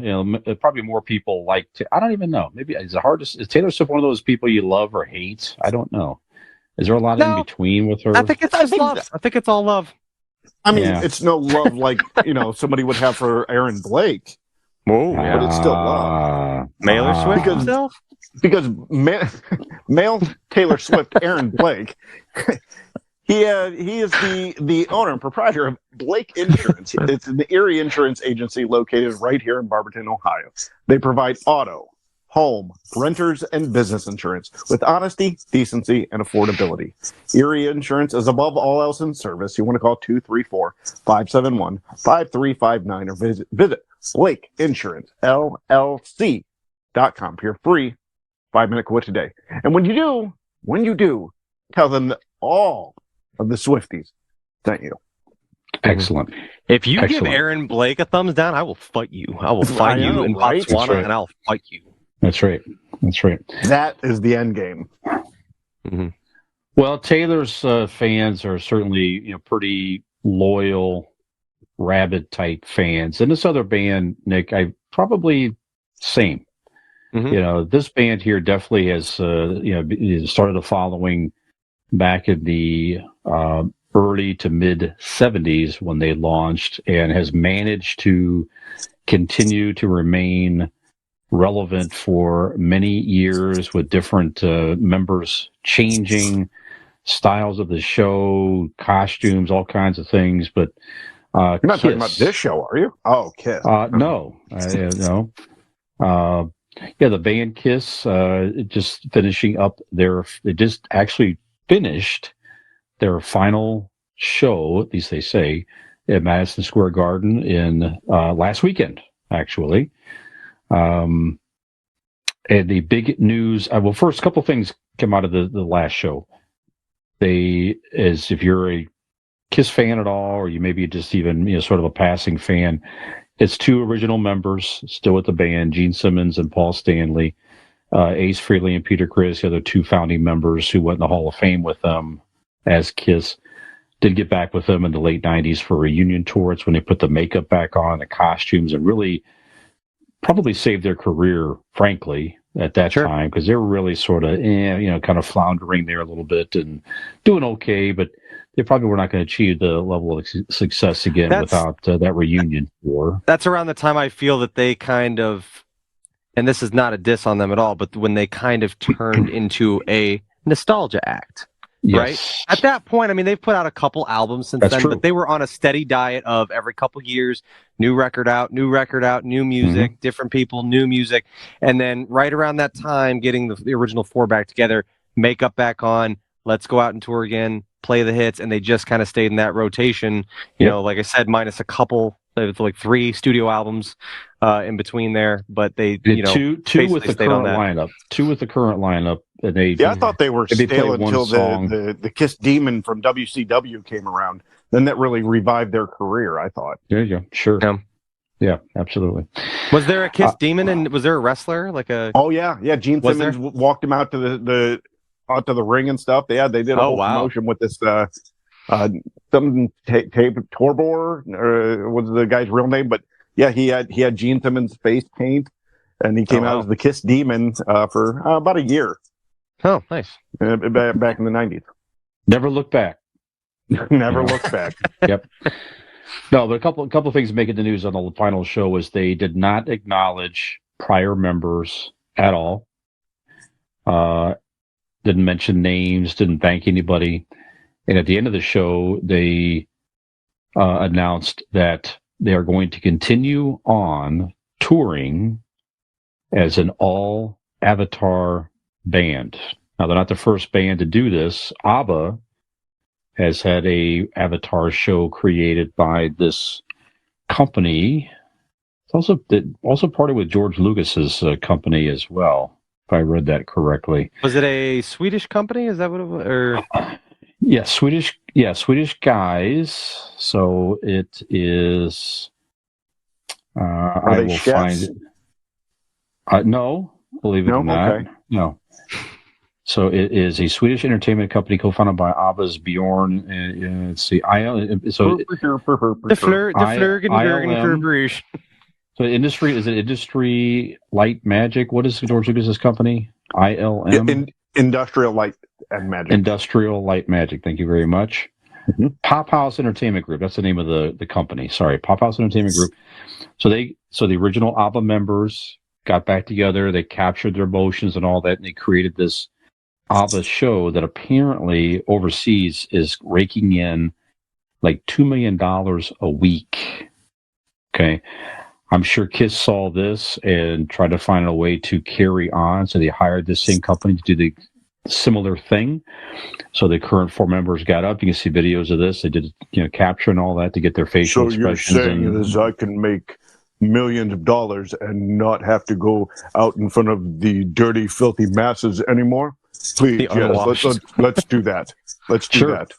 probably more people like I don't even know. Maybe is Taylor Swift one of those people you love or hate? I don't know. Is there a lot in between with her? I think it's love. I think it's all love. I mean, it's no love like somebody would have for Aaron Blake. Whoa, but it's still love. Taylor Swift himself? Because male Taylor Swift, Aaron Blake, he is the owner and proprietor of Blake Insurance. It's an Erie insurance agency located right here in Barberton, Ohio. They provide auto, home, renters, and business insurance with honesty, decency, and affordability. Erie Insurance is above all else in service. You want to call 234-571-5359 or visit Blake Insurance LLC.com for your free 5-minute quote today. And when you do, tell them that all of the Swifties sent you. Excellent. If you give Aaron Blake a thumbs down, I will fight you. I will find you in Botswana and I'll fight you. That's right. That is the end game. Mm-hmm. Well, Taylor's fans are certainly pretty loyal, rabid type fans, and this other band, Nick, I probably same. Mm-hmm. This band here definitely has started a following back in the early to mid 70s when they launched, and has managed to continue to remain relevant for many years with different members changing styles of the show, costumes, all kinds of things. But you're not talking about this show, are you? Oh, Kiss. No. No. The band Kiss just finishing up they just actually finished their final show, at least they say, at Madison Square Garden in last weekend, actually. And the big news, first, a couple things come out of the last show. If you're a Kiss fan at all, or you maybe just even sort of a passing fan, it's 2 original members still with the band, Gene Simmons and Paul Stanley, Ace Frehley and Peter Criss, the other 2 founding members who went in the Hall of Fame with them as Kiss. did get back with them in the late 90s for a reunion tour. It's when they put the makeup back on, the costumes, and really probably saved their career, frankly, at that time, because they were really sort of, kind of floundering there a little bit and doing okay, but they probably were not going to achieve the level of success again without that reunion tour. That's around the time I feel that they kind of, and this is not a diss on them at all, but when they kind of turned into a nostalgia act. Yes. Right? At that point, I mean, they've put out a couple albums since then, but they were on a steady diet of every couple years, new record out, new music, different people, new music. And then right around that time, getting the original four back together, makeup back on, let's go out and tour again, play the hits. And they just kind of stayed in that rotation, you know, like I said, minus a couple, like 3 studio albums in between there. But they, two with the current lineup. 2 with the current lineup. And I thought they were stale until the Kiss Demon from WCW came around. Then that really revived their career, I thought. There you go. Sure. Yeah, absolutely. Was there a Kiss Demon, and was there a wrestler Oh yeah. Gene Simmons walked him out to the ring and stuff. They did a whole promotion with this some Torbor was the guy's real name, but yeah, he had Gene Simmons face paint, and he came out as the Kiss Demon for about a year. Oh, nice. Back in the 90s. Never look back. Never look back. Yep. No, but a couple of things making the news on the final show was they did not acknowledge prior members at all. Didn't mention names, didn't thank anybody. And at the end of the show, they announced that they are going to continue on touring as an all Avatar band. Now, they're not the first band to do this. ABBA has had a Avatar show created by this company. It's also partnered with George Lucas's company as well, if I read that correctly. Was it a Swedish company? Is that what it was? Or... Yeah, Swedish guys. So it is. I will find it. No, believe it or not. Okay. No. So it is a Swedish entertainment company co-founded by ABBA's Bjorn. Let's see, So industry is it Industry Light Magic? What is George Lucas's company? ILM. Industrial Light and Magic. Industrial Light Magic. Thank you very much. Mm-hmm. Pop House Entertainment Group. That's the name of the company. Sorry, Pop House Entertainment Group. So the original ABBA members got back together. They captured their emotions and all that, and they created this ABBA show that apparently overseas is raking in like $2 million a week. Okay. I'm sure Kiss saw this and tried to find a way to carry on. So they hired this same company to do the similar thing. So the current 4 members got up. You can see videos of this. They did, capture and all that to get their facial expressions. So you're saying I can make millions of dollars and not have to go out in front of the dirty, filthy masses anymore? Please, yes, let's do that. Let's do that.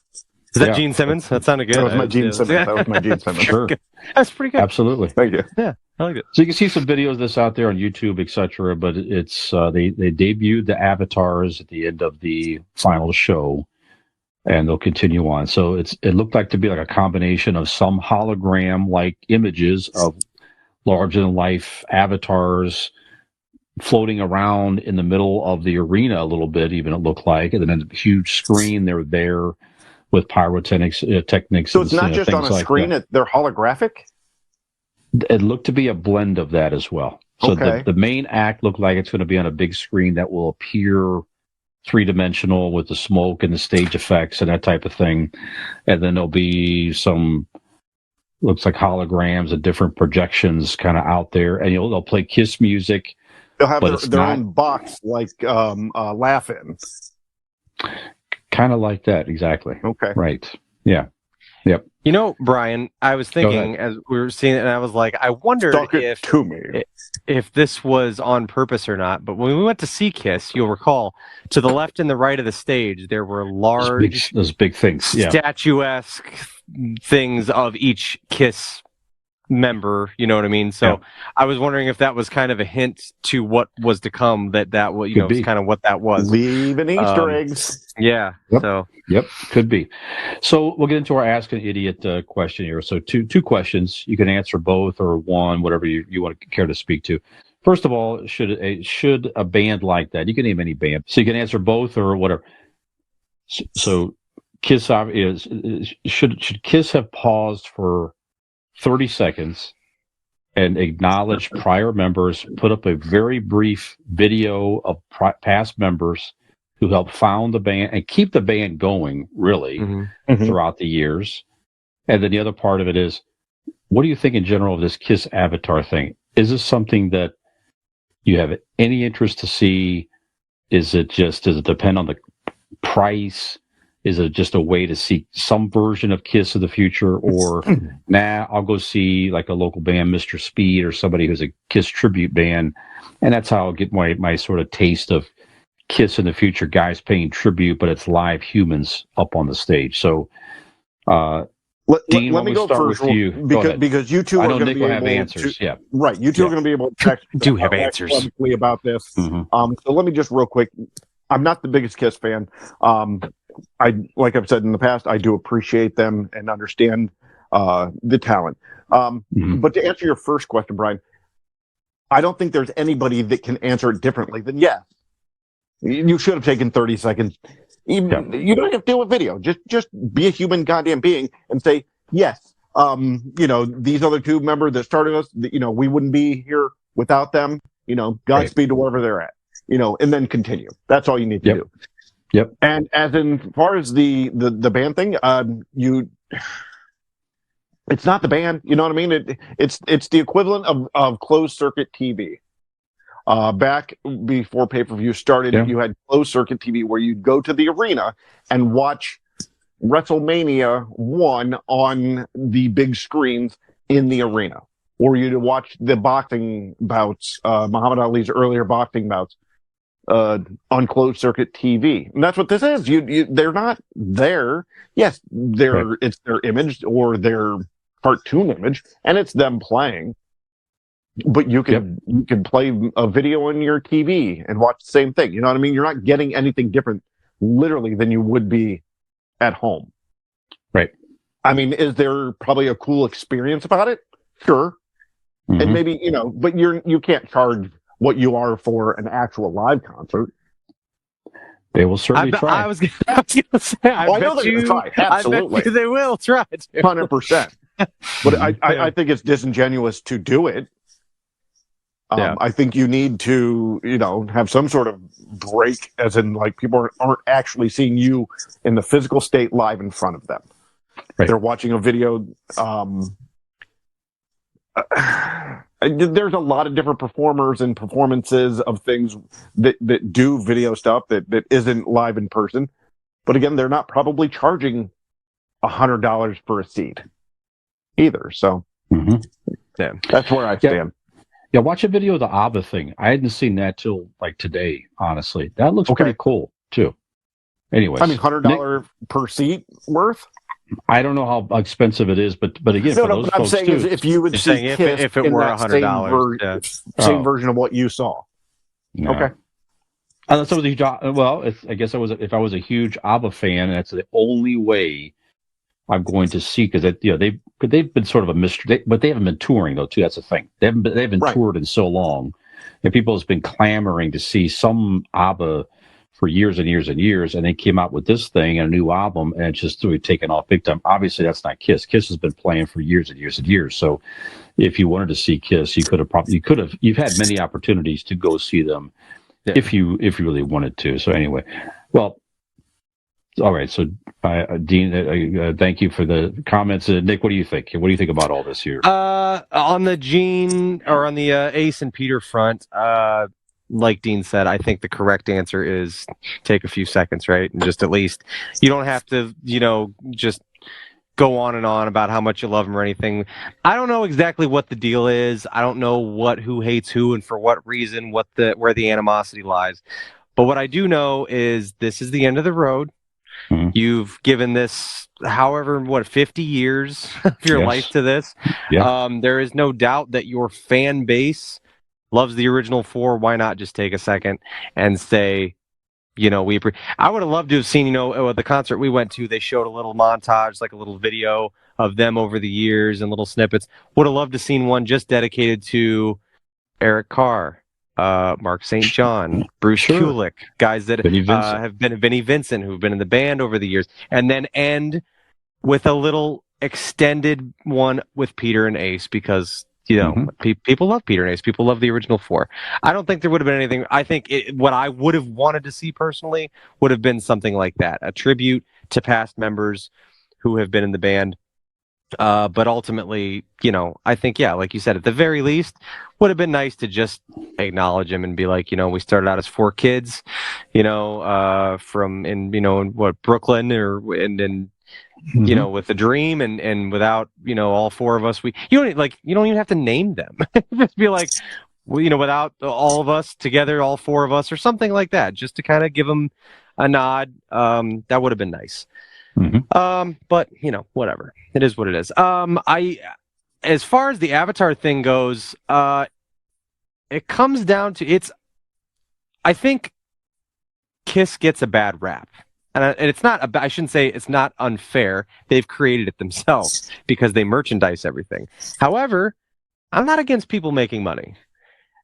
Is that Gene Simmons? That sounded good. That was my Gene Simmons. Sure. That's pretty good. Absolutely. Thank you. Yeah, I like it. So you can see some videos of this out there on YouTube, etc. But it's they debuted the avatars at the end of the final show, and they'll continue on. So it looked like to be like a combination of some hologram-like images of larger-than-life avatars floating around in the middle of the arena a little bit, even it looked like, and then a huge screen. They're there with pyrotechnics. Techniques. So it's not just on a screen; they're holographic. It looked to be a blend of that as well. So the main act looked like it's going to be on a big screen that will appear 3-dimensional with the smoke and the stage effects and that type of thing, and then there'll be some. Looks like holograms and different projections kind of out there, and they'll play Kiss music. They'll have their own box, like Laugh-In. Kind of like that, exactly. Okay. Right. Yeah. Yep. Brian, I was thinking as we were seeing it, and I was like, I wonder if this was on purpose or not. But when we went to see Kiss, you'll recall, to the left and the right of the stage, there were those big things, statuesque things of each Kiss member. You know what I mean? So I was wondering if that was kind of a hint to what was to come. That was, you know, be. kind of what that was. Leaving Easter eggs. Yeah. Yep. So Yep, could be. So we'll get into our Ask an Idiot question here. So two questions. You can answer both or one, whatever you want to care to speak to. First of all, should a band like that? You can name any band, so you can answer both or whatever. So Kiss should Kiss have paused for 30 seconds and acknowledged prior members, put up a very brief video of past members who helped found the band and keep the band going, really, throughout the years. And then the other part of it is, what do you think in general of this Kiss Avatar thing? Is this something that you have any interest to see? Does it depend on the price? Is it just a way to see some version of Kiss of the future? Or, I'll go see like a local band, Mr. Speed, or somebody who's a Kiss tribute band. And that's how I'll get my sort of taste of Kiss in the future, guys paying tribute, but it's live humans up on the stage. So, Dean, let me go start first with you. because you two I are know going to Nick be will able have answers. to, right. You two are going to be able to have answers publicly about this. Mm-hmm. So let me just real quick. I'm not the biggest Kiss fan. Like I've said in the past, I do appreciate them and understand the talent. But to answer your first question, Brian, I don't think there's anybody that can answer it differently than yes. You should have taken 30 seconds. You don't have to do a video. Just be a human goddamn being and say, yes, these other two members that started us, we wouldn't be here without them. Godspeed to wherever they're at, and then continue. That's all you need to do. Yep. And as far as the band thing, it's not the band, you know what I mean? It's the equivalent of closed circuit TV. Back before pay-per-view started, you had closed circuit TV where you'd go to the arena and watch WrestleMania 1 on the big screens in the arena, or you'd watch the boxing bouts, Muhammad Ali's earlier boxing bouts, on closed circuit TV. And that's what this is. They're not there. Yes, it's their image or their cartoon image, and it's them playing. But you can play a video on your TV and watch the same thing. You know what I mean? You're not getting anything different, literally, than you would be at home. Right. I mean, is there probably a cool experience about it? Sure. And maybe, but you can't charge what you are for an actual live concert. They will certainly try. I was going to say, I know they're going to try. Absolutely. I bet they will try to. 100%. But I think it's disingenuous to do it. I think you need to, have some sort of break, as in, like, people aren't actually seeing you in the physical state live in front of them. Right. They're watching a video. There's a lot of different performers and performances of things that do video stuff that isn't live in person. But again, they're not probably charging $100 for a seat either. So that's where I stand. Yeah, watch a video of the ABBA thing. I hadn't seen that till like today, honestly. That looks pretty cool too. Anyways, I mean, $100 per seat worth. I don't know how expensive it is, but again, no, what I'm saying is, if you would see if it were $100, same version of what you saw. No. Okay. Unless I was a huge, I guess if I was a huge ABBA fan, that's the only way I'm going to see, because they've been sort of a mystery, but they haven't been touring though too. That's the thing. They've been toured in so long, and people have been clamoring to see some ABBA for years and years and years, and they came out with this thing and a new album, and it's just really taken off big time. Obviously, that's not Kiss. Kiss has been playing for years and years and years. So, if you wanted to see Kiss, you've had many opportunities to go see them, if you really wanted to. So anyway, well. All right, so Dean, thank you for the comments. Nick, what do you think? What do you think about all this here? On the Gene or on the Ace and Peter front, like Dean said, I think the correct answer is take a few seconds, right? And just at least, you don't have to, just go on and on about how much you love them or anything. I don't know exactly what the deal is. I don't know who hates who and for what reason, where the animosity lies. But what I do know is this is the end of the road. Mhm. You've given this, however, 50 years of your Yes. life to this. Yeah. There is no doubt that your fan base loves the original four. Why not just take a second and say, I would have loved to have seen, at the concert we went to, they showed a little montage, like a little video of them over the years and little snippets. Would have loved to seen one just dedicated to Eric Carr, Mark St. John, Bruce Sure. Kulick, guys that Vinnie Vincent. have been Vinnie Vincent, who've been in the band over the years, and then end with a little extended one with Peter and Ace because people love Peter and Ace. People love the original four. I don't think there would have been anything. I think what I would have wanted to see personally would have been something like that, a tribute to past members who have been in the band. But ultimately, I think, like you said, at the very least, would have been nice to just acknowledge him and be like, we started out as four kids, from in Brooklyn with the dream and without, all four of us, you don't even have to name them. Just be like, without all of us together, all four of us or something like that, just to kind of give them a nod. That would have been nice. But whatever. It is what it is. As far as the Avatar thing goes, it comes down to I think Kiss gets a bad rap. And it's not, I shouldn't say it's not unfair. They've created it themselves because they merchandise everything. However, I'm not against people making money.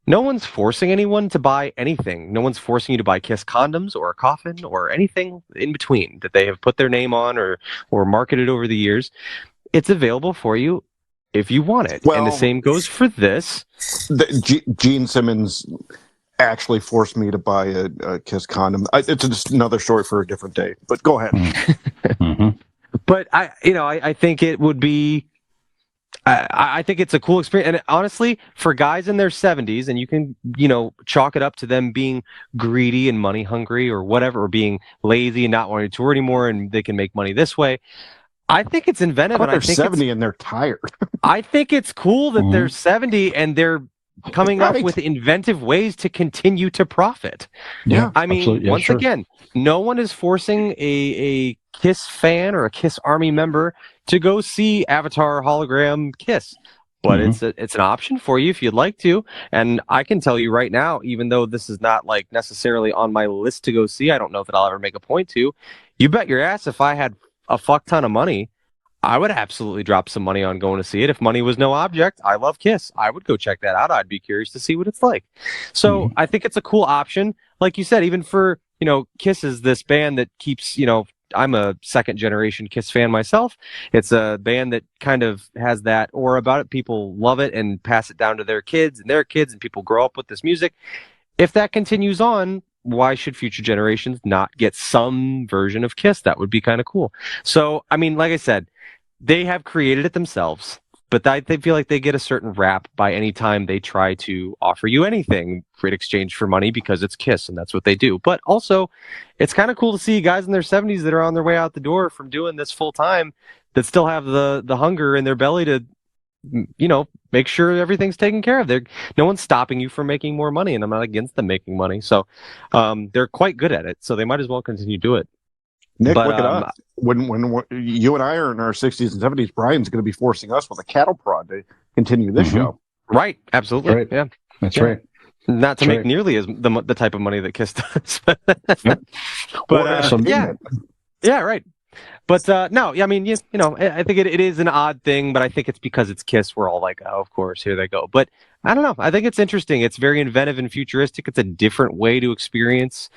No one's forcing anyone to buy anything. No one's forcing you to buy Kiss condoms or a coffin or anything in between that they have put their name on or marketed over the years. It's available for you if you want it. And the same goes for this. Gene Simmons actually forced me to buy a Kiss condom. It's just another story for a different day, but go ahead. But I think it would be, I think it's a cool experience. And honestly, for guys in their 70s, and you can, chalk it up to them being greedy and money hungry or whatever, or being lazy and not wanting to tour anymore, and they can make money this way. I think it's inventive. But and they're 70 and they're tired. I think it's cool that they're 70 and they're coming up with inventive ways to continue to profit. Yeah, I mean, once again, no one is forcing a Kiss fan or a Kiss Army member to go see Avatar hologram Kiss. But it's an option for you if you'd like to. And I can tell you right now, even though this is not like necessarily on my list to go see, I don't know that I'll ever make a point to. You bet your ass if I had a fuck ton of money, I would absolutely drop some money on going to see it. If money was no object, I love Kiss. I would go check that out. I'd be curious to see what it's like. So I think it's a cool option. Like you said, even for, Kiss is this band that keeps, I'm a second generation Kiss fan myself. It's a band that kind of has that aura about it. People love it and pass it down to their kids, and people grow up with this music. If that continues on, why should future generations not get some version of Kiss? That would be kind of cool. So, I mean, like I said, they have created it themselves, but they feel like they get a certain rap by any time they try to offer you anything in exchange for money because it's Kiss and that's what they do. But also, it's kind of cool to see guys in their 70s that are on their way out the door from doing this full time that still have the hunger in their belly to, make sure everything's taken care of. No one's stopping you from making more money, and I'm not against them making money. So they're quite good at it, so they might as well continue to do it. Nick, look at us. When you and I are in our 60s and 70s, Brian's going to be forcing us with a cattle prod to continue this show. Right, absolutely. Right. Yeah, that's right. Not to make nearly as the type of money that Kiss does. But yeah, right. But no, I mean, I think it is an odd thing, but I think it's because it's Kiss. We're all like, oh, of course, here they go. But I don't know. I think it's interesting. It's very inventive and futuristic. It's a different way to experience,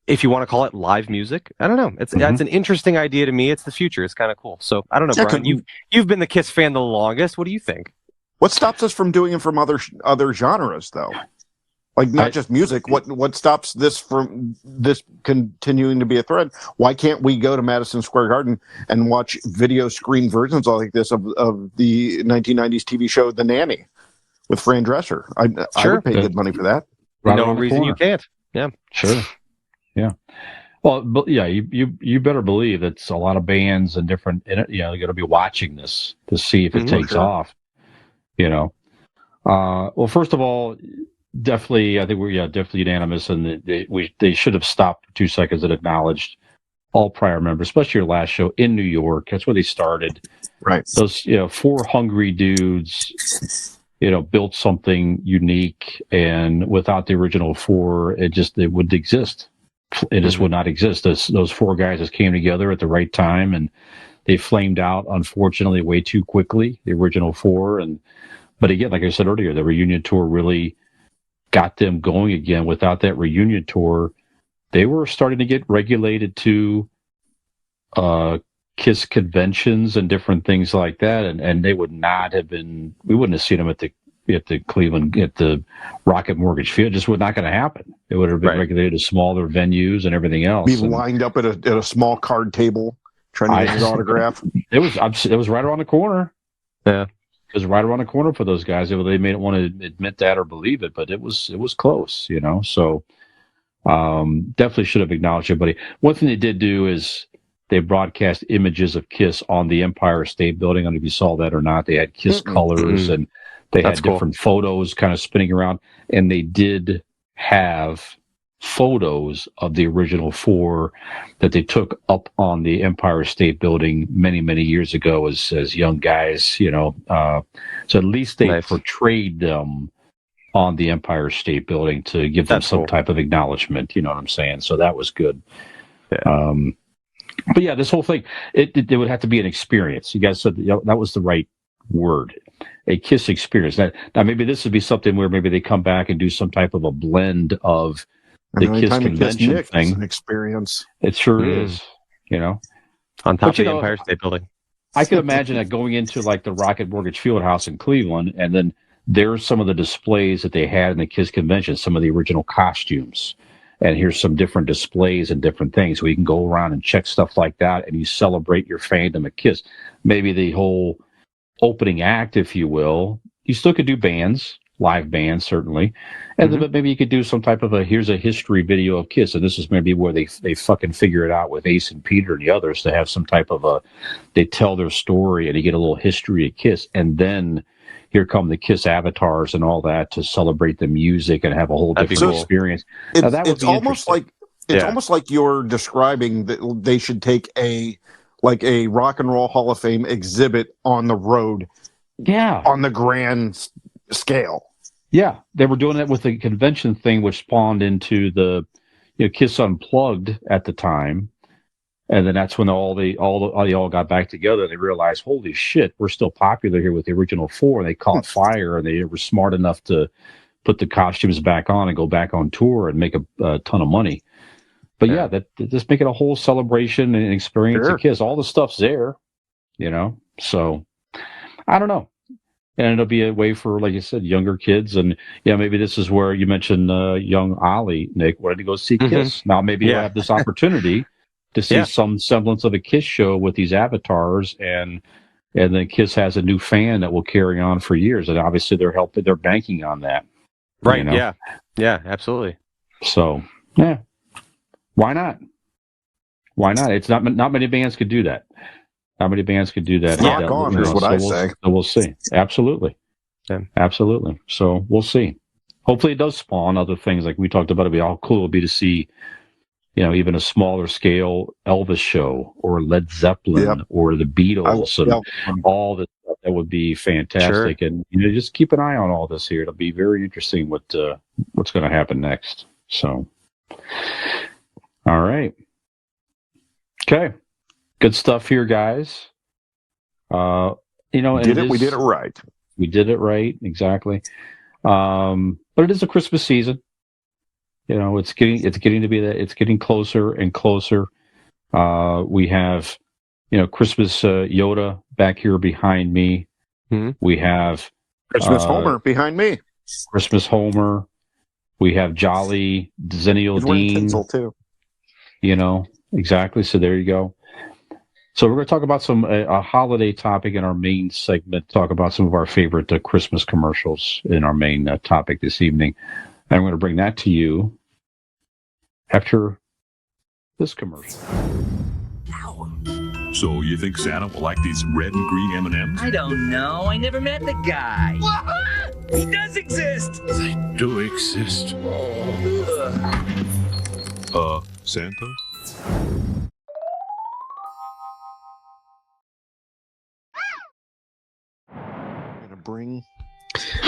if you want to call it, live music. I don't know. It's an interesting idea to me. It's the future. It's kind of cool. So I don't know, Brian. You've been the Kiss fan the longest. What do you think? What stops us from doing it from other genres, though? Like not just music. What stops this from this continuing to be a thread? Why can't we go to Madison Square Garden and watch video screen versions like this of the 1990s TV show The Nanny with Fran Drescher? I would pay good money for that. No reason you can't. Yeah, sure. Yeah. Well, but yeah, you better believe it's a lot of bands and different. They're going to be watching this to see if it takes off. Well, first of all, definitely, I think we're definitely unanimous, and they should have stopped for 2 seconds and acknowledged all prior members, especially your last show in New York. That's where they started. Right. Those, four hungry dudes, built something unique, and without the original four, it wouldn't exist. It just would not exist. Those four guys just came together at the right time, and they flamed out, unfortunately, way too quickly, the original four. But again, like I said earlier, the reunion tour really got them going again. Without that reunion tour, they were starting to get regulated to Kiss conventions and different things like that, and they would not have been. We wouldn't have seen them at the Cleveland, at the Rocket Mortgage Field. It just was not going to happen. It would have been regulated to smaller venues and everything else. Be lined up at a small card table trying to get his autograph. It was right around the corner. Yeah. It was right around the corner for those guys. They may not want to admit that or believe it, but it was close, So definitely should have acknowledged everybody. One thing they did do is they broadcast images of Kiss on the Empire State Building. I don't know if you saw that or not. They had Kiss colors and they had different photos kind of spinning around. And they did have photos of the original four that they took up on the Empire State Building many, many years ago as young guys, So at least they portrayed them on the Empire State Building to give them some type of acknowledgement. You know what I'm saying? So that was good. Yeah. But yeah, this whole thing, it would have to be an experience. You guys said that was the right word. A Kiss experience. Now maybe this would be something where maybe they come back and do some type of a blend of the Kiss convention Nick thing. Is an experience. It sure is, On top of the Empire State Building. I could imagine that going into like the Rocket Mortgage Fieldhouse in Cleveland, and then there's some of the displays that they had in the Kiss convention, some of the original costumes. And here's some different displays and different things. So you can go around and check stuff like that, and you celebrate your fandom at Kiss. Maybe the whole opening act, if you will, you still could do bands, live bands, certainly. And then, but maybe you could do some type of here's a history video of Kiss. And this is maybe where they fucking figure it out with Ace and Peter and the others to have some type of they tell their story and you get a little history of Kiss. And then here come the Kiss avatars and all that to celebrate the music and have a whole different experience. It's almost like you're describing that they should take a Rock and Roll Hall of Fame exhibit on the road, on the grand scale. Yeah, they were doing that with the convention thing, which spawned into the Kiss Unplugged at the time. And then that's when they all got back together and they realized, holy shit, we're still popular here with the original four. And they caught fire and they were smart enough to put the costumes back on and go back on tour and make a ton of money. But that just make it a whole celebration and experience of Kiss. All the stuff's there, So I don't know. And it'll be a way for, like you said, younger kids. And maybe this is where you mentioned young Ollie, Nick, wanted to go see Kiss. Now maybe you'll have this opportunity to see some semblance of a Kiss show with these avatars, and then Kiss has a new fan that will carry on for years. And obviously they're banking on that. Right. Yeah, absolutely. So, why not? Why not? It's not many bands could do that. Not many bands could do that. Rock on is what I say. So we'll see. Absolutely. Yeah. Absolutely. So we'll see. Hopefully it does spawn other things like we talked about. It'd be all cool. It'd be to see, even a smaller scale Elvis show or Led Zeppelin or the Beatles and all the stuff. That would be fantastic. Sure. And just keep an eye on all this here. It'll be very interesting what's going to happen next. So, all right. Okay. Good stuff here, guys. We did it right. We did it right, exactly. But it is a Christmas season. It's getting closer and closer. We have, Christmas Yoda back here behind me. Mm-hmm. We have Christmas Homer behind me. Christmas Homer. We have Jolly Zennial Dean. Tinsel too. Exactly. So there you go. So we're going to talk about a holiday topic in our main segment, talk about some of our favorite Christmas commercials in our main topic this evening. And I'm going to bring that to you after this commercial. So you think Santa will like these red and green M&Ms? I don't know. I never met the guy. He does exist. They do exist. Santa? bring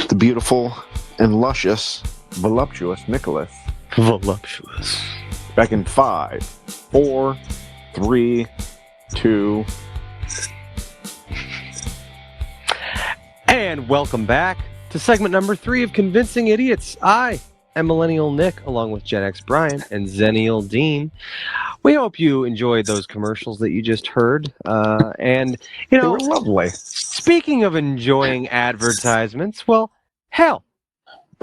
the beautiful and luscious, voluptuous Nicholas Voluptuous. back in 5, 4, 3, 2. And welcome back to segment number 3 of Convincing Idiots. I am Millennial Nick, along with Gen X Brian and Zennial Dean. We hope you enjoyed those commercials that you just heard. And, you They know, were lovely. speaking of enjoying advertisements, well, hell,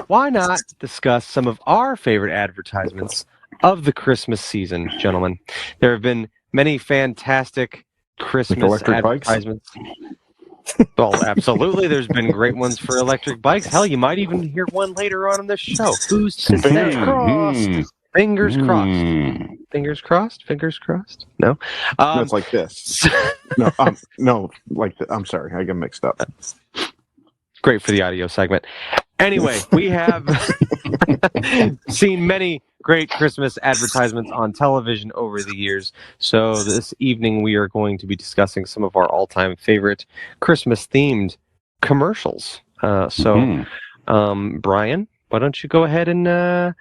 why not discuss some of our favorite advertisements of the Christmas season, gentlemen? There have been many fantastic Christmas electric bikes? advertisements. Well, absolutely. There's been great ones for electric bikes. Hell, you might even hear one later on in this show. Who's to Fingers say? crossed. Fingers crossed. Fingers crossed. Fingers crossed. No. No, it's like this. No, I'm sorry, I got mixed up. Great for the audio segment. Anyway, we have seen many great Christmas advertisements on television over the years. So this evening we are going to be discussing some of our all-time favorite Christmas-themed commercials. Brian, why don't you go ahead and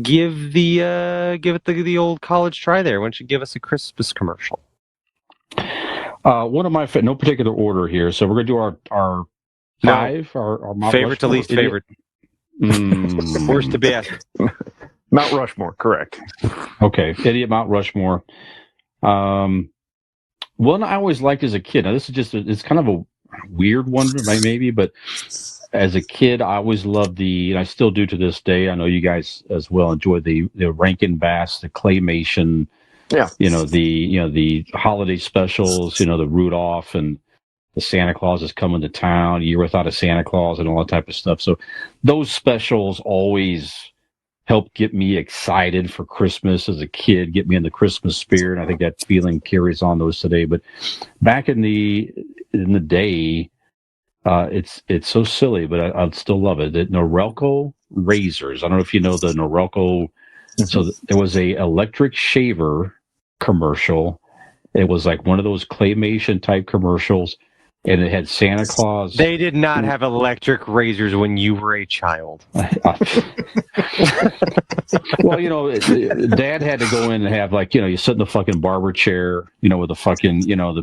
give it the old college try there? Why don't you give us a Christmas commercial? One of my no particular order here, so we're gonna do our five, our Mount favorite to Rushmore least favorite. Worst to best. Mount Rushmore, correct. Okay, idiot Mount Rushmore. One I always liked as a kid. Now this is just it's kind of a weird one, maybe, but as a kid, I always loved and I still do to this day. I know you guys as well enjoy the Rankin Bass, the claymation. Yeah. The holiday specials. The Rudolph and the Santa Claus is coming to town, Year Without a Santa Claus, and all that type of stuff. So those specials always helped get me excited for Christmas as a kid, get me in the Christmas spirit. I think that feeling carries on those today. But back in the day, it's so silly, but I'd still love it. The Norelco razors. I don't know if you know the Norelco. Mm-hmm. So there was a electric shaver commercial. It was like one of those claymation type commercials. And it had Santa Claus. They did not have electric razors when you were a child. Well, Dad had to go in and have you sit in the fucking barber chair, with the fucking, whole,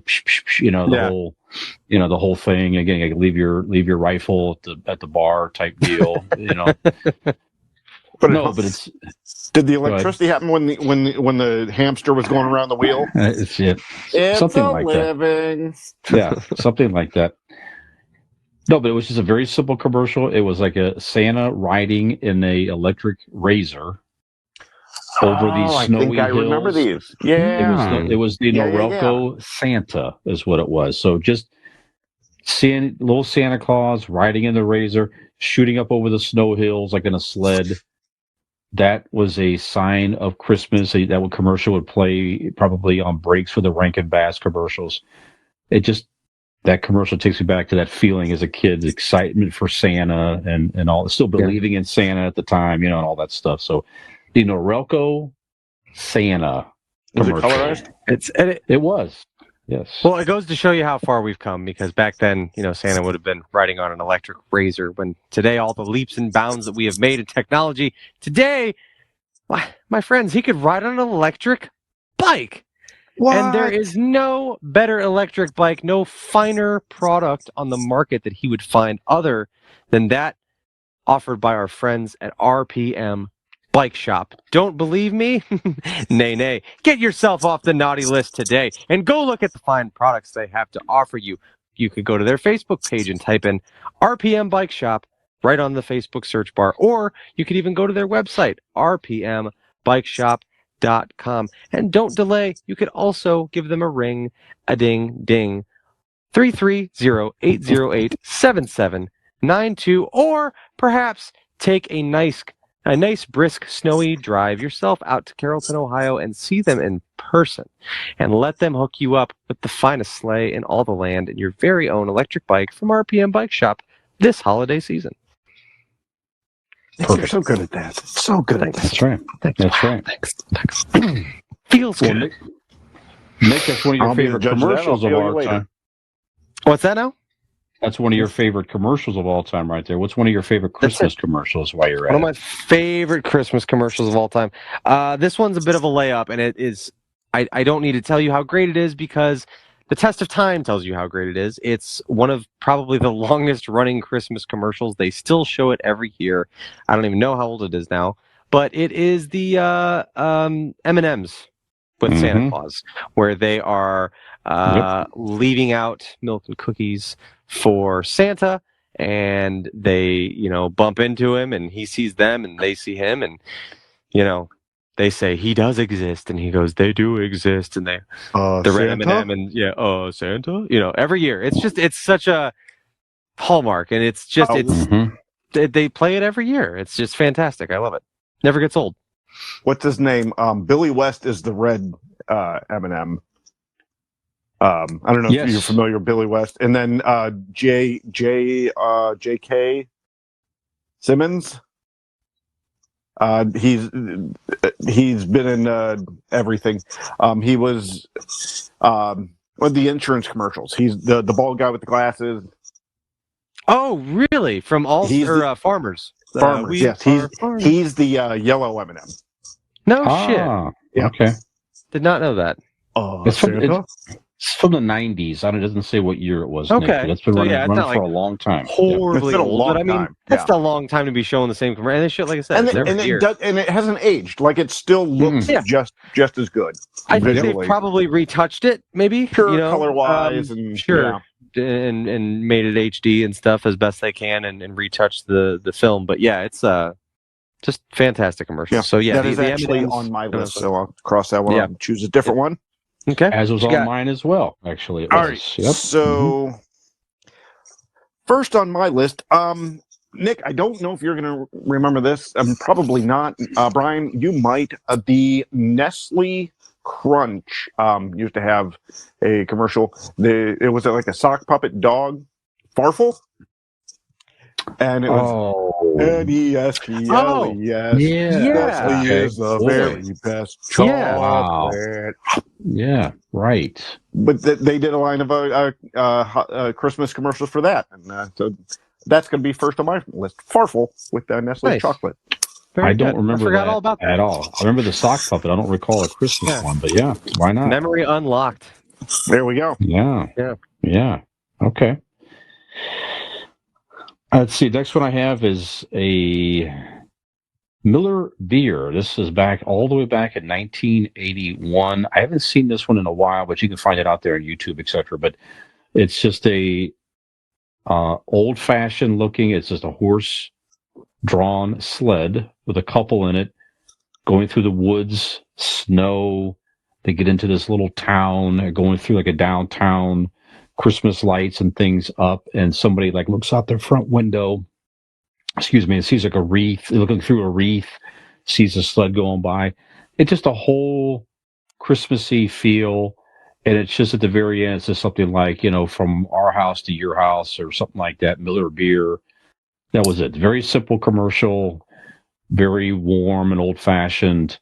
the whole thing. Again, leave your rifle at the bar type deal, But no, but it's. Did the electricity happen when the hamster was going around the wheel? It's something like living. that. Yeah, something like that. No, but it was just a very simple commercial. It was like a Santa riding in a electric razor over these snowy hills. I remember these. Yeah, it was the Norelco Santa is what it was. So just seeing little Santa Claus riding in the razor, shooting up over the snow hills like in a sled. That was a sign of Christmas. That commercial would play probably on breaks for the Rankin Bass commercials. That commercial takes me back to that feeling as a kid, the excitement for Santa and all, still believing in Santa at the time, and all that stuff. So the Norelco Santa commercial. Was it colorized? It was. Yes. Well, it goes to show you how far we've come, because back then, Santa would have been riding on an electric razor, when today all the leaps and bounds that we have made in technology, today, my friends, he could ride on an electric bike. What? And there is no better electric bike, no finer product on the market that he would find other than that offered by our friends at RPM Bike Shop. Don't believe me? Nay. Get yourself off the naughty list today and go look at the fine products they have to offer you. You could go to their Facebook page and type in RPM Bike Shop right on the Facebook search bar, or you could even go to their website, rpmbikeshop.com. And don't delay. You could also give them a ring, a ding, 330-808-7792, or perhaps take a nice brisk snowy drive yourself out to Carrollton, Ohio, and see them in person, and let them hook you up with the finest sleigh in all the land and your very own electric bike from RPM Bike Shop this holiday season. You're so good at that. So good at that. That's right. That's right. Thanks. Feels good. Nick, that's one of your favorite commercials of our time. What's that now? That's one of your favorite commercials of all time, right there. What's one of your favorite Christmas commercials while you're at One of it? my favorite Christmas commercials of all time. This one's a bit of a layup, and it is. I don't need to tell you how great it is because the test of time tells you how great it is. It's one of probably the longest running Christmas commercials. They still show it every year. I don't even know how old it is now, but it is the M&Ms with Santa Claus, where they are leaving out milk and cookies for Santa, and they, bump into him, and he sees them, and they see him, and, they say he does exist, and he goes, they do exist, and the red M&M, and Santa, every year. It's such a hallmark, and it's just they play it every year. It's just fantastic. I love it. Never gets old. What's his name? Billy West is the red M&M. I don't know if you're familiar with Billy West, and then J.K. Simmons. He's been in everything. He was with the insurance commercials. He's the bald guy with the glasses. Oh, really? From Farmers. Farmers. Yes, he's the yellow M&M. No shit. Yeah. Okay. Did not know that. It's from the 90s. It doesn't say what year it was. Okay. Nick, but it's been running for a long time. Horribly It's been a old, long but I mean, time. that's a long time to be showing the same commercial. And this shit, like I said, and it hasn't aged. Like it still looks just as good. I think they've probably retouched it, maybe color wise, and and made it HD and stuff as best they can, and retouched the film. But yeah, it's just fantastic commercial. Yeah. So that is actually M&Ms, on my list. So I'll cross that one out and choose a different one. Okay. As was on mine as well, actually. It was. All right. Yep. So first on my list, Nick, I don't know if you're going to remember this. Probably not. Brian, you might. The Nestle Crunch used to have a commercial. It was like a sock puppet dog, Farfel. And it was Nestle. Nestle is the very best chocolate. Yeah, right. But they did a line of Christmas commercials for that, and so that's going to be first on my list. Farfel with Nestle chocolate. I don't remember that all about that at all. I remember the sock puppet. I don't recall a Christmas one, but yeah, why not? Memory unlocked. There we go. Yeah. Okay. Let's see. Next one I have is a Miller beer. This is back all the way back in 1981. I haven't seen this one in a while, but you can find it out there on YouTube, etc. But it's just a old-fashioned looking. It's just a horse-drawn sled with a couple in it, going through the woods, snow. They get into this little town, going through like a downtown. Christmas lights and things up, and somebody like looks out their front window, and sees like a wreath, looking through a wreath, sees a sled going by. It's just a whole Christmassy feel, and it's just at the very end, it's just something like, from our house to your house or something like that, Miller beer. That was it. Very simple commercial, very warm and old-fashioned.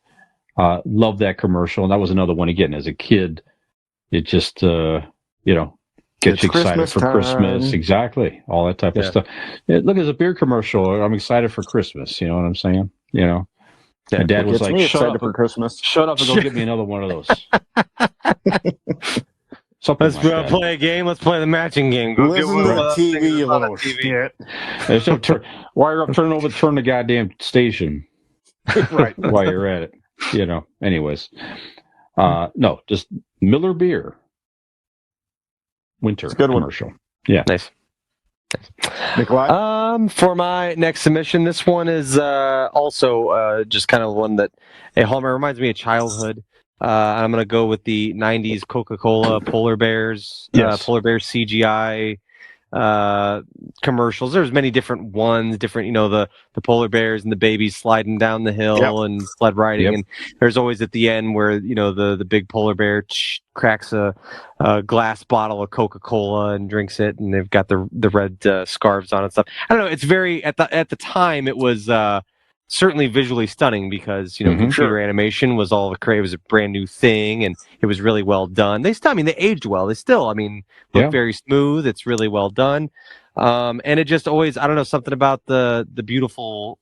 Love that commercial, and that was another one, again, as a kid, it just, gets you excited for Christmas. Exactly. All that type of stuff. Look, it's a beer commercial. I'm excited for Christmas. You know what I'm saying? My dad was like, shut up and go get me another one of those. Let's play a game. Let's play the matching game. Go listen to the TV, you little shit. While you're up, turn the goddamn station. Right. While you're at it. Anyways. No, just Miller beer. Winter commercial. Yeah. Nice. Nikolai? For my next submission, this one is also just kind of one that hallmark reminds me of childhood. I'm going to go with the 90s Coca-Cola Polar Bears, Polar Bears CGI commercials. There's many different ones, the polar bears and the babies sliding down the hill and sled riding. And there's always at the end where, the big polar bear cracks a glass bottle of Coca-Cola and drinks it, and they've got the red scarves on and stuff. I don't know. It's very, at the time, it was certainly visually stunning because computer animation was all the craze. It was a brand new thing, and it was really well done. They aged well. They still, look very smooth. It's really well done, and it just always, I don't know, something about the beautiful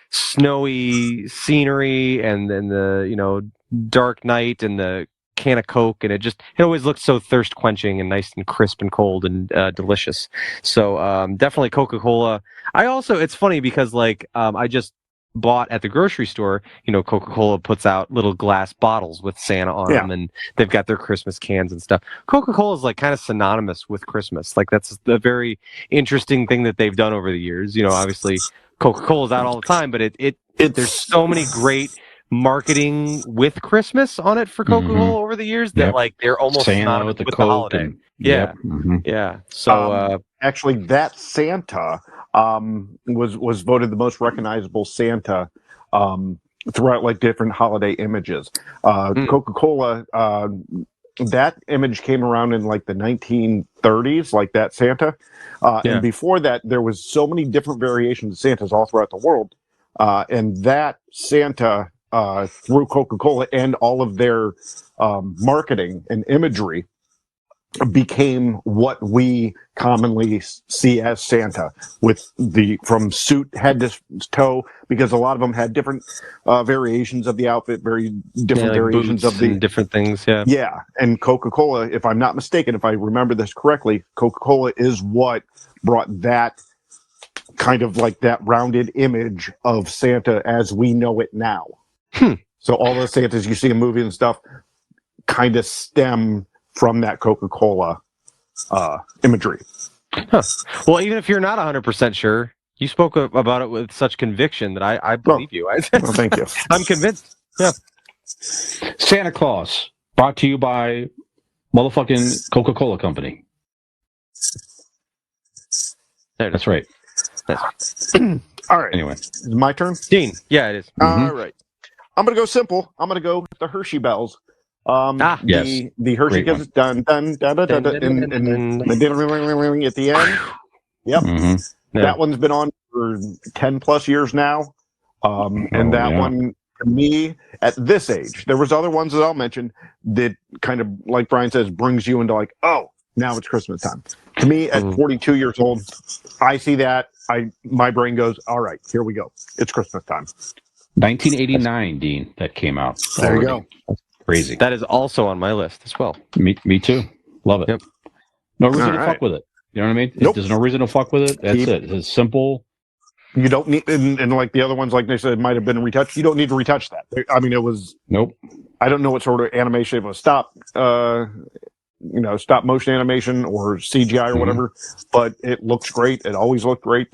snowy scenery and then the dark night and the can of Coke, and it always looks so thirst quenching and nice and crisp and cold and delicious. So definitely Coca-Cola. It's funny because I just bought at the grocery store, Coca-Cola puts out little glass bottles with Santa on them, and they've got their Christmas cans and stuff. Coca-Cola is kind of synonymous with Christmas. That's a very interesting thing that they've done over the years. Obviously Coca-Cola is out all the time, but there's so many great marketing with Christmas on it for Coca-Cola over the years that they're almost Santa synonymous with the holiday. Yeah. So actually, that Santa was voted the most recognizable Santa throughout different holiday images. Coca-Cola, that image came around in the 1930s, that Santa. And before that, there was so many different variations of Santas all throughout the world. And that Santa, through Coca-Cola and all of their marketing and imagery, became what we commonly see as Santa, with from suit head to toe, because a lot of them had different variations of the outfit, very different variations of the different things. Yeah, and Coca-Cola, if I'm not mistaken, if I remember this correctly, Coca-Cola is what brought that kind of that rounded image of Santa as we know it now. So all the Santas you see in movies and stuff kind of stem from that Coca-Cola imagery. Well, even if you're not 100% sure, you spoke about it with such conviction that I believe you. Well, thank you. I'm convinced. Yeah. Santa Claus, brought to you by motherfucking Coca-Cola Company. That's right. All right. Anyway. Is it my turn? Dean. Yeah, it is. All right. I'm going to go simple. I'm going to go with the Hershey Bells. Yes. The Hershey Kisses, dun dun dun dun dun, and the ding at the end. Yep. That one's been on for 10 plus years now. And that one, to me, at this age, there was other ones that I'll mention that kind of, like Brian says, brings you into oh, now it's Christmas time. To me, at 42 years old, I see that. My brain goes, all right, here we go. It's Christmas time. 1989, Dean, that came out. There you go. Crazy. That is also on my list as well. Me too. Love it. Yep. No reason to fuck with it. You know what I mean? Nope. There's no reason to fuck with it. That's it. It's simple. You don't need, and the other ones, like they said, might have been retouched. You don't need to retouch that. It was. Nope. I don't know what sort of animation it was. Stop motion animation or CGI or whatever, but it looks great. It always looked great.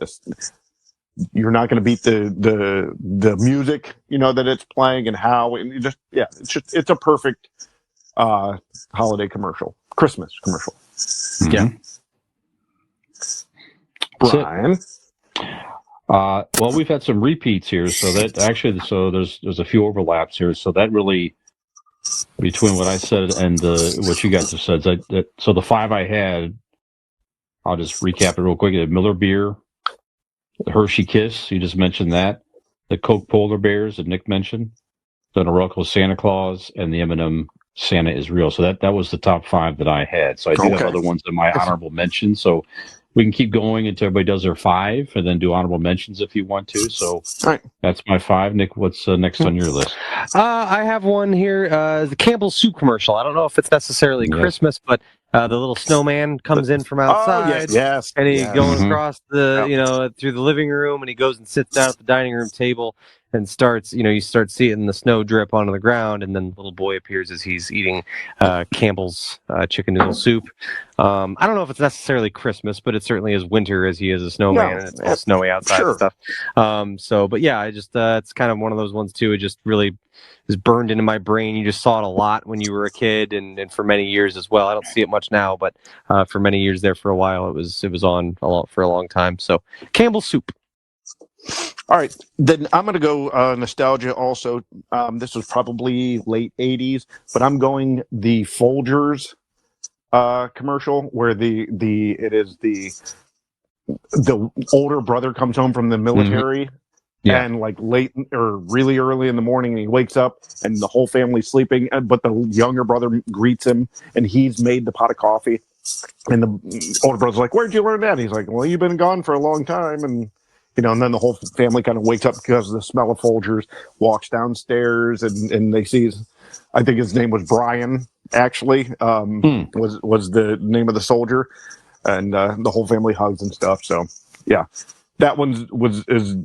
You're not going to beat the music, that it's playing and how, and it's a perfect holiday commercial, Christmas commercial. Yeah. Brian. Well, we've had some repeats here, so there's a few overlaps here. So that really, between what I said and what you guys have said, so the five I had, I'll just recap it real quick. Miller Beer, the Hershey Kiss, you just mentioned that. The Coke Polar Bears that Nick mentioned. The Norelco Santa Claus, and the M&M Santa is Real. So that was the top five that I had. So I do have other ones in my honorable mention. So we can keep going until everybody does their five, and then do honorable mentions if you want to. So that's my five. Nick, what's next on your list? I have one here, the Campbell's Soup commercial. I don't know if it's necessarily Christmas, but the little snowman comes in from outside, and he's going across the, through the living room, and he goes and sits down at the dining room table and starts, you start seeing the snow drip onto the ground, and then the little boy appears as he's eating Campbell's chicken noodle soup. I don't know if it's necessarily Christmas, but it certainly is winter, as he is a snowman, and it's all snowy outside and stuff. But yeah, I just it's kind of one of those ones too. It just really is burned into my brain. You just saw it a lot when you were a kid, and for many years as well. I don't see it much now, but for many years there, for a while, it was on for a long time. So Campbell's Soup. All right, then I'm going to go nostalgia also. This was probably late 80s, but I'm going the Folgers commercial where the older brother comes home from the military Yeah. And like late or really early in the morning, and he wakes up and the whole family's sleeping, but the younger brother greets him and he's made the pot of coffee. And the older brother's like, "Where'd you learn that?" And he's like, "Well, you've been gone for a long time." And, and then the whole family kind of wakes up because of the smell of Folgers, walks downstairs, and they see, I think his name was Brian, actually, was the name of the soldier. And the whole family hugs and stuff. So, yeah. That one is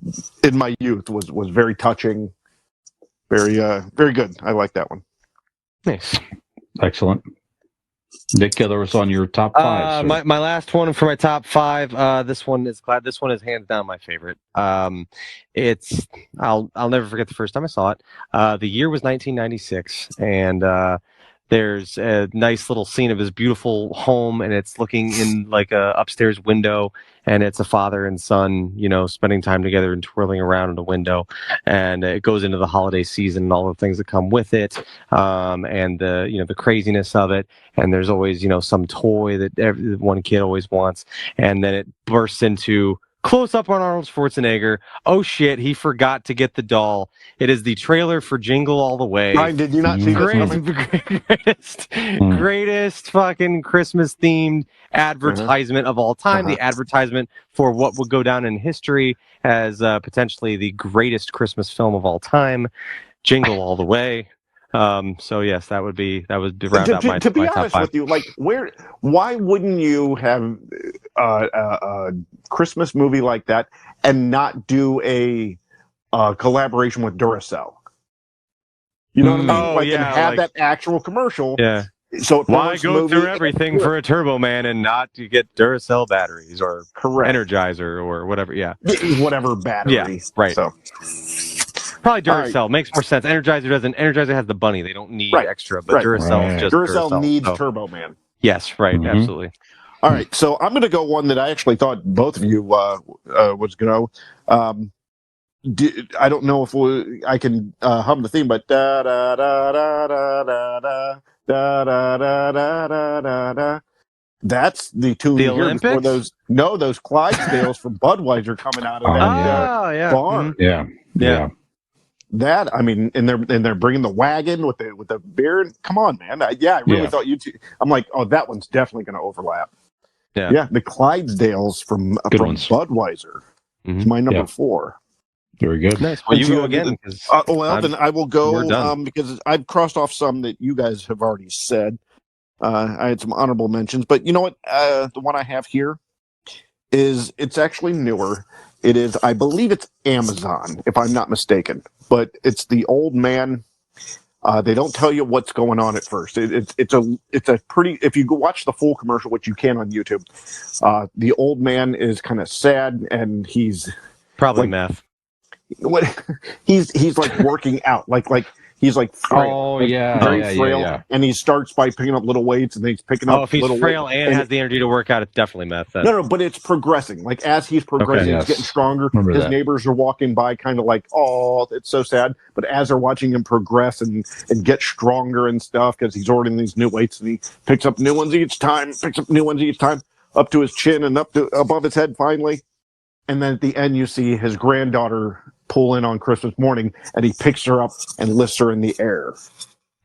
in my youth was very touching, very good. I like that one. Nice. Excellent. Nick, there was on your top five. My last one for my top five. This one is hands down my favorite. It's I'll never forget the first time I saw it. The year was 1996, and there's a nice little scene of his beautiful home, and it's looking in like a upstairs window, and it's a father and son, spending time together and twirling around in a window, and it goes into the holiday season and all the things that come with it, and the craziness of it, and there's always some toy that one kid always wants, and then it bursts into close up on Arnold Schwarzenegger. Oh shit, he forgot to get the doll. It is the trailer for Jingle All the Way. Brian, did you not see this coming? Greatest fucking Christmas themed advertisement of all time. The advertisement for what would go down in history as potentially the greatest Christmas film of all time. Jingle All the Way. So yes, that would round out my top five. To be honest with you, like why wouldn't you have a Christmas movie like that and not do a collaboration with Duracell? You know what I mean? And have that actual commercial. Yeah. So why go through everything for a Turbo Man and not to get Duracell batteries or Energizer or whatever? Yeah. Whatever battery. Yeah. Right. So. Probably Duracell makes more sense. Energizer doesn't. Energizer has the bunny; they don't need extra. But Duracell just Duracell needs Turbo Man. Yes, right, absolutely. All right, so I'm going to go one that I actually thought both of you was going to. I don't know if I can hum the theme, but da da da da da da da da da da da da da. That's the tune the you hear before those Clydesdales from Budweiser coming out of that barn. Yeah. That, I mean, and they're bringing the wagon with the beer. Come on, man! I really thought you two. I'm like, oh, that one's definitely going to overlap. Yeah, the Clydesdales from Budweiser. It's my number 4. Very good. Nice. Well, you go again. Then I will go because I've crossed off some that you guys have already said. I had some honorable mentions, but you know what? The one I have here it's actually newer. It is, I believe it's Amazon, if I'm not mistaken. But it's the old man. They don't tell you what's going on at first. It's a pretty. If you go watch the full commercial, which you can on YouTube, the old man is kind of sad, and he's probably meth. What he's like working out, like he's like frail, very frail, and he starts by picking up little weights, and then he's picking up. If he's frail and has the energy to work out, it's definitely meth. Then. No, but it's progressing. Like as he's progressing, he's getting stronger. His neighbors are walking by, kind of like, "Oh, it's so sad." But as they're watching him progress and get stronger and stuff, because he's ordering these new weights, and he picks up new ones each time, up to his chin and up to above his head, finally. And then at the end, you see his granddaughter pull in on Christmas morning, and he picks her up and lifts her in the air.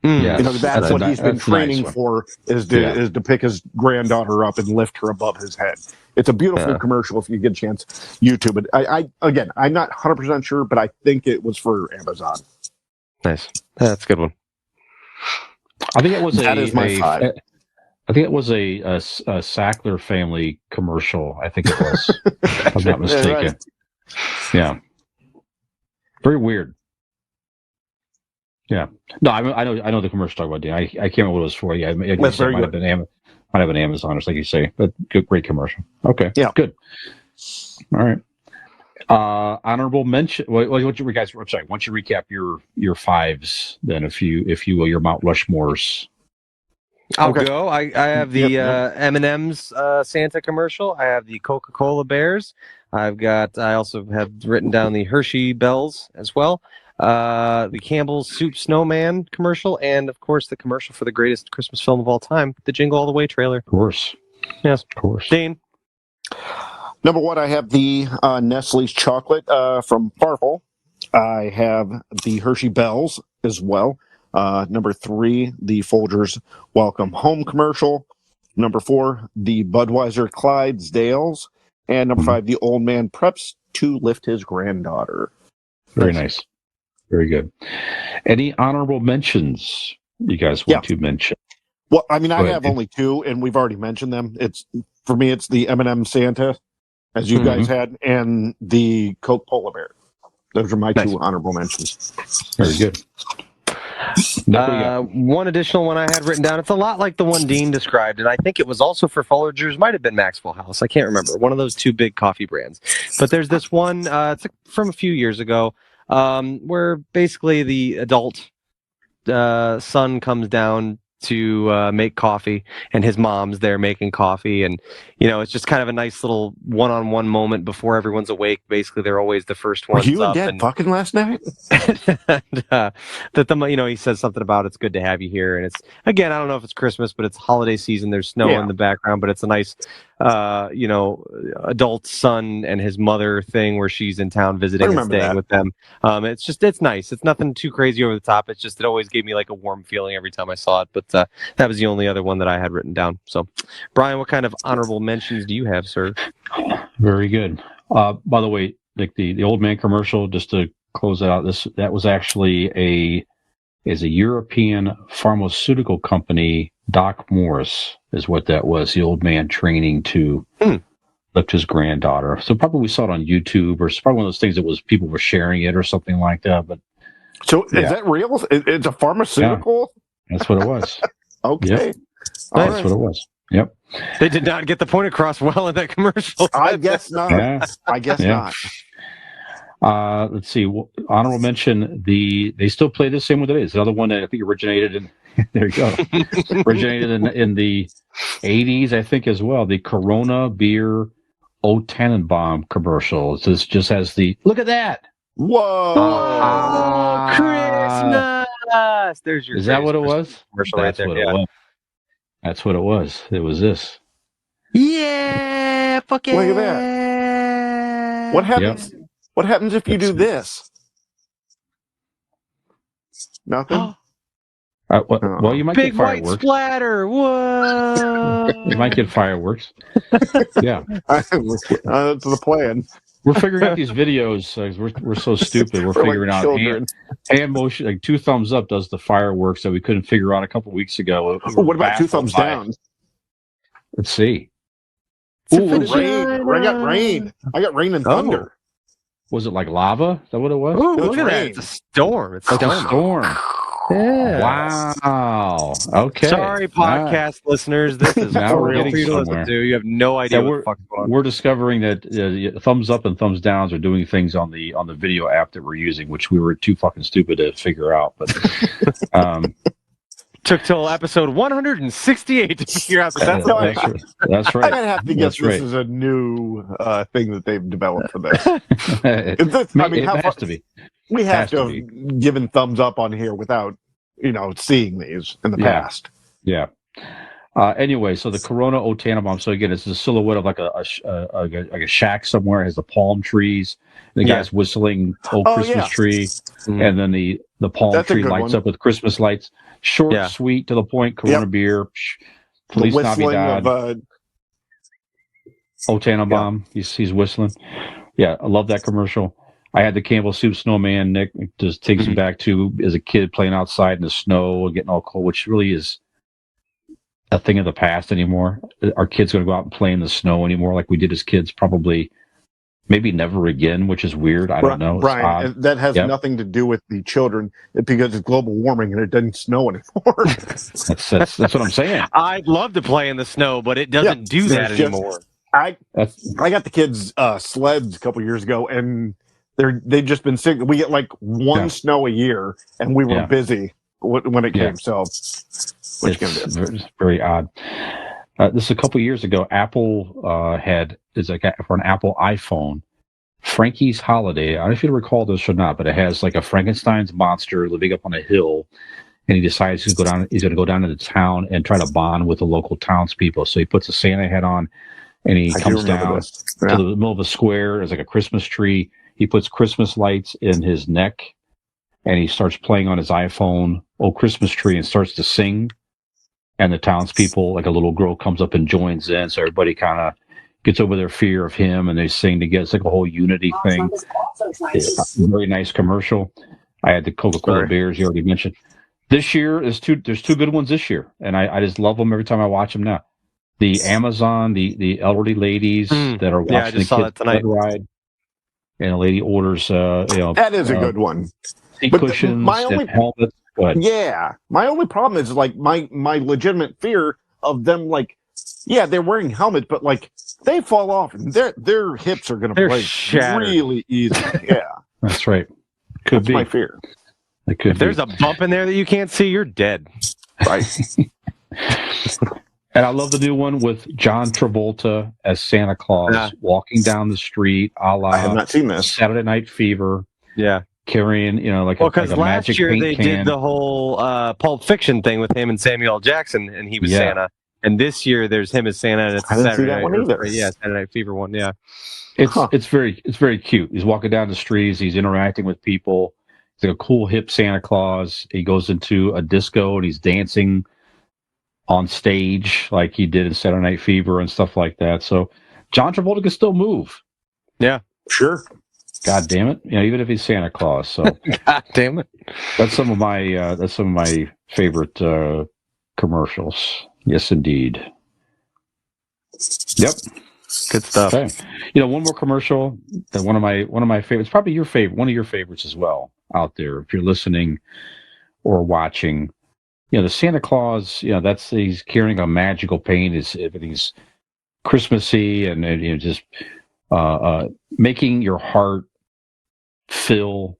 That's what he's been training for is to pick his granddaughter up and lift her above his head. It's a beautiful commercial. If you get a chance, YouTube it. I'm not 100% sure, but I think it was for Amazon. Nice, that's a good one. I think it was that is my 5. I think it was a Sackler family commercial. I think it was. If I'm not mistaken. Right. Yeah. Very weird. Yeah. No, I know the commercial talk about. I can't remember what it was for. Yeah, it might have been Amazon or something you say, but great commercial. Okay. Yeah. Good. All right. Honorable mention. Why don't you guys? I'm sorry. Why don't you recap your 5s then, if you will, your Mount Rushmores. I'll go. I have the M&M's Santa commercial. I have the Coca-Cola Bears. I also have written down the Hershey Bells as well. The Campbell's Soup Snowman commercial, and of course the commercial for the greatest Christmas film of all time, the Jingle All the Way trailer. Of course. Yes. Of course. Dane. Number one, I have the Nestle's chocolate from Farfel. I have the Hershey Bells as well. Number three, the Folgers Welcome Home commercial. Number four, the Budweiser Clydesdales. And number five, the Old Man Preps to Lift His Granddaughter. Very nice. Very good. Any honorable mentions you guys want to mention? Well, I mean, I Go ahead. have only two, and we've already mentioned them. For me, it's the M&M Santa, as you guys had, and the Coke Polar Bear. Those are my two honorable mentions. Very good. One additional one I had written down. It's a lot like the one Dean described, and I think it was also for Folgers. Might have been Maxwell House. I can't remember. One of those two big coffee brands. But there's this one. It's from a few years ago, where basically the adult son comes down to make coffee, and his mom's there making coffee, and it's just kind of a nice little one-on-one moment before everyone's awake. Basically, they're always the first ones. Were you up and Dad fucking last night? He says something about it's good to have you here, and it's, again, I don't know if it's Christmas, but it's holiday season. There's snow in the background, but it's a nice adult son and his mother thing where she's in town visiting and staying with them. It's nice. It's nothing too crazy over the top. It's just, it always gave me like a warm feeling every time I saw it. But that was the only other one that I had written down. So, Brian, what kind of honorable mentions do you have, sir? Very good. By the way, Nick, the Old Man commercial, just to close it out, that was actually a European pharmaceutical company. Doc Morris is what that was. The old man training to lift his granddaughter. So probably we saw it on YouTube, or it's probably one of those things that was people were sharing it or something like that. But so is that real? It's a pharmaceutical? Yeah, that's what it was. Okay. Yep. That's what it was. Yep. They did not get the point across well in that commercial. I guess not. Yeah. I guess not. Let's see. Honorable mention, they still play the same one today. It's another one that I think originated in there you go. Originated in the 80s, I think, as well. The Corona beer O Tannenbaum commercial. This just has the look at that. Whoa! Christmas. There's your. Is that what it was? Commercial right there. What it was. That's what it was. It was this. Yeah, fuck it. Look at that. What happens? Yep. What happens if you do this? Nothing. Well, you might Big get fireworks. white splatter. Whoa! You might get fireworks. Yeah, that's the plan. We're figuring out these videos. We're so stupid. We're figuring out hand motion. Like 2 thumbs up does the fireworks that we couldn't figure out a couple weeks ago. What about 2 thumbs down? Let's see. Ooh, rain. I got rain. I got rain and thunder. Was it like lava? Is that what it was? Ooh, look at that. It's a storm. It's a storm. Yeah. Wow. Okay. Sorry, podcast listeners. This is now we're real getting for you to listen to. You have no idea what the fuck's going on. We're discovering that thumbs up and thumbs downs are doing things on the video app that we're using, which we were too fucking stupid to figure out. But took till episode 168 to figure out that that's right. I have to guess this is a new thing that they've developed for this. It has to be. We have to have given thumbs up on here without, seeing these in the past. Yeah. Anyway, so the Corona O Tannenbaum. So again, it's the silhouette of like a shack somewhere. It has the palm trees. The guy's whistling "Oh Christmas Tree," and then the palm tree lights up with Christmas lights. Short, sweet, to the point. Corona beer. Feliz Navidad. O Tannenbaum. He's whistling. Yeah, I love that commercial. I had the Campbell Soup Snowman. Nick just takes me back to as a kid playing outside in the snow, getting all cold, which really is a thing of the past anymore. Our kids going to go out and play in the snow anymore like we did as kids? Probably, maybe never again, which is weird. I don't know. Brian, that has nothing to do with the children because it's global warming and it doesn't snow anymore. That's what I'm saying. I'd love to play in the snow, but it doesn't do that anymore. I got the kids sleds a couple years ago, and they've just been sick. We get like one snow a year, and we were busy when it came. So, it's very odd. This is a couple years ago. Apple for an Apple iPhone, Frankie's Holiday. I don't know if you recall this or not, but it has like a Frankenstein's monster living up on a hill, and he decides he's going to go down into town and try to bond with the local townspeople. So he puts a Santa hat on, and he I do comes remember down this. to Yeah. the middle of a square. There's like a Christmas tree. He puts Christmas lights in his neck, and he starts playing on his iPhone, "Oh Christmas Tree," and starts to sing. And the townspeople, like a little girl, comes up and joins in, so everybody kind of gets over their fear of him, and they sing together. It's like a whole unity thing. It's a very nice commercial. I had the Coca-Cola beers you already mentioned. This year there's two good ones this year, and I just love them every time I watch them now. The Amazon, the elderly ladies that are watching I just saw the that kids tonight. ride, and a lady orders, That is a good one. seat But cushions my only- and helmets. Go ahead. Yeah. My only problem is like my legitimate fear of them, like, yeah, they're wearing helmets, but like they fall off and their hips are going to They're break shattered. really easy. Yeah. That's right. Could That's be. my fear. It could If there's be. a bump in there that you can't see, you're dead. Right. And I love the new one with John Travolta as Santa Claus Yeah. walking down the street, a la I have not seen this. Saturday Night Fever, Yeah. carrying, like, Well, like because a last magic year paint they can. did the whole Pulp Fiction thing with him and Samuel L. Jackson, and he was Yeah. Santa. And this year there's him as Santa, and it's I didn't see Saturday that one Night- either. Yeah, Saturday Night Fever one. Yeah. It's very cute. He's walking down the streets. He's interacting with people. He's like a cool hip Santa Claus. He goes into a disco and he's dancing on stage like he did in Saturday Night Fever and stuff like that. So John Travolta can still move. Yeah. Sure. God damn it! Even if he's Santa Claus. So God damn it. that's some of my favorite commercials. Yes, indeed. Yep. Good stuff. Okay. One more commercial that one of my favorites, probably your favorite, one of your favorites as well out there. If you're listening or watching, the Santa Claus, he's carrying a magical paint. Everything's Christmassy and just making your heart fill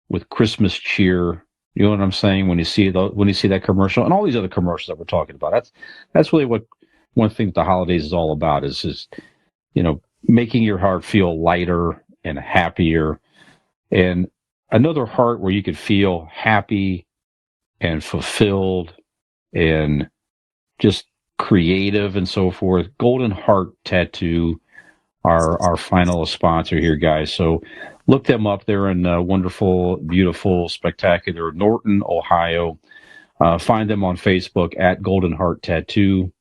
with Christmas cheer. You know what I'm saying? When you see that commercial and all these other commercials that we're talking about, that's really what one thing the holidays is all about is making your heart feel lighter and happier, and another heart where you could feel happy and fulfilled and just creative and so forth. Golden Heart Tattoo, our final sponsor here, guys. So look them up. They're in wonderful, beautiful, spectacular Norton, Ohio. Find them on Facebook at Golden Heart Tattoo.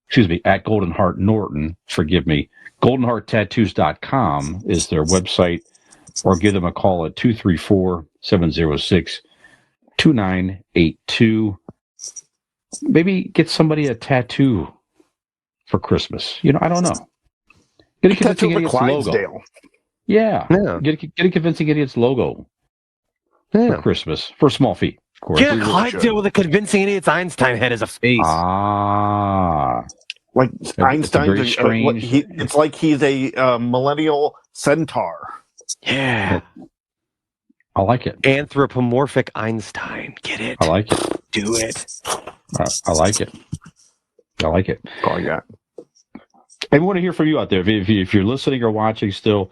Excuse me, at Golden Heart Norton. Forgive me. GoldenHeartTattoos.com is their website, or give them a call at 234-706-2982. Maybe get somebody a tattoo for Christmas. I don't know. Get a Convincing Idiots logo. Yeah. Get a Convincing Idiots logo for Christmas for a small fee, of course. Get a Clydesdale with a Convincing Idiots Einstein head as a face. Like Einstein, very strange. It's like he's a millennial centaur. Yeah. I like it. Anthropomorphic Einstein. Get it? I like it. Do it. I like it. I like it. Oh, yeah. And we want to hear from you out there. If you're listening or watching still,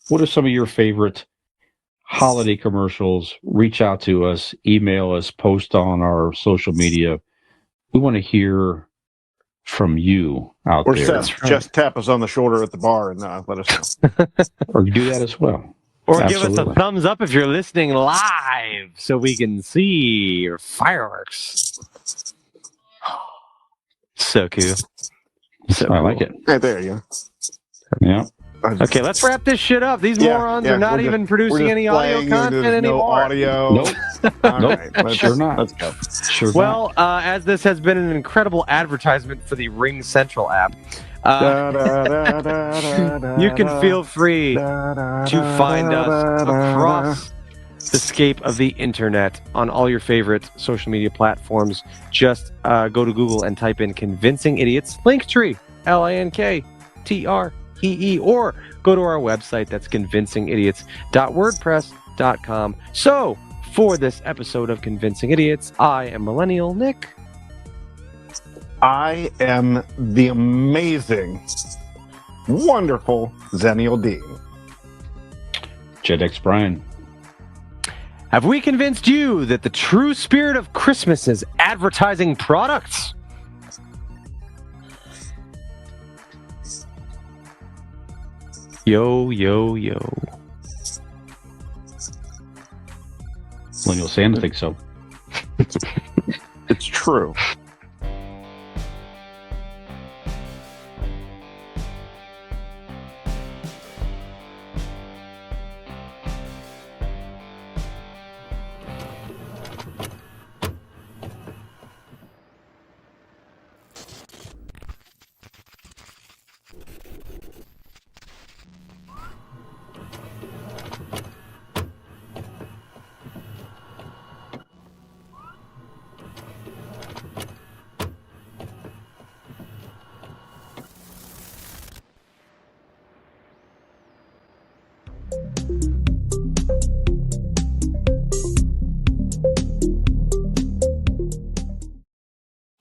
what are some of your favorite holiday commercials? Reach out to us, email us, post on our social media. We want to hear from you out Or there. just tap us on the shoulder at the bar and let us know. Or do that as well. Or Absolutely. give us a thumbs up if you're listening live so we can see your fireworks. So cool. So I like it. Hey, there you go. Yeah. Okay, let's wrap this shit up. These morons are not even producing any audio content anymore. No audio. Nope. All Nope. right, Sure not. Let's go. Sure Well, as this has been an incredible advertisement for the Ring Central app, you can feel free to find us across the scape of the internet on all your favorite social media platforms. Just go to Google and type in Convincing Idiots Linktree, LINKTREE, or go to our website. That's convincingidiots.wordpress.com. So, for this episode of Convincing Idiots, I am Millennial Nick. I am the amazing, wonderful Zennial Dean. JedX Brian. Have we convinced you that the true spirit of Christmas is advertising products? Yo, yo, yo. Millennial Santa thinks so. It's true.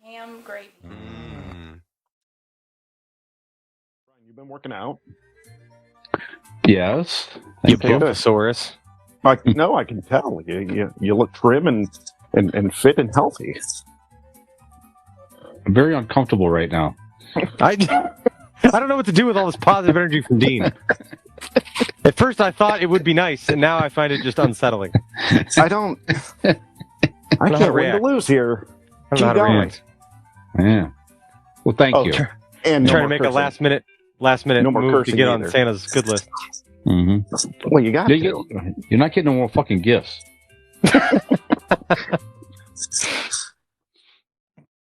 Ham gravy. You've been working out. Yes. You Thank you. Bumposaurus. No, I can tell. You look trim and fit and healthy. I'm very uncomfortable right now. I don't know what to do with all this positive energy from Dean. At first, I thought it would be nice, and now I find it just unsettling. I can't win to react. lose here. I don't know how to Keep going. react. Yeah. Well, thank you. And no Trying to more make cursing. a last minute No more move to cursing get on either. Santa's good list. Mm-hmm. Well, you got to. You're not getting no more fucking gifts.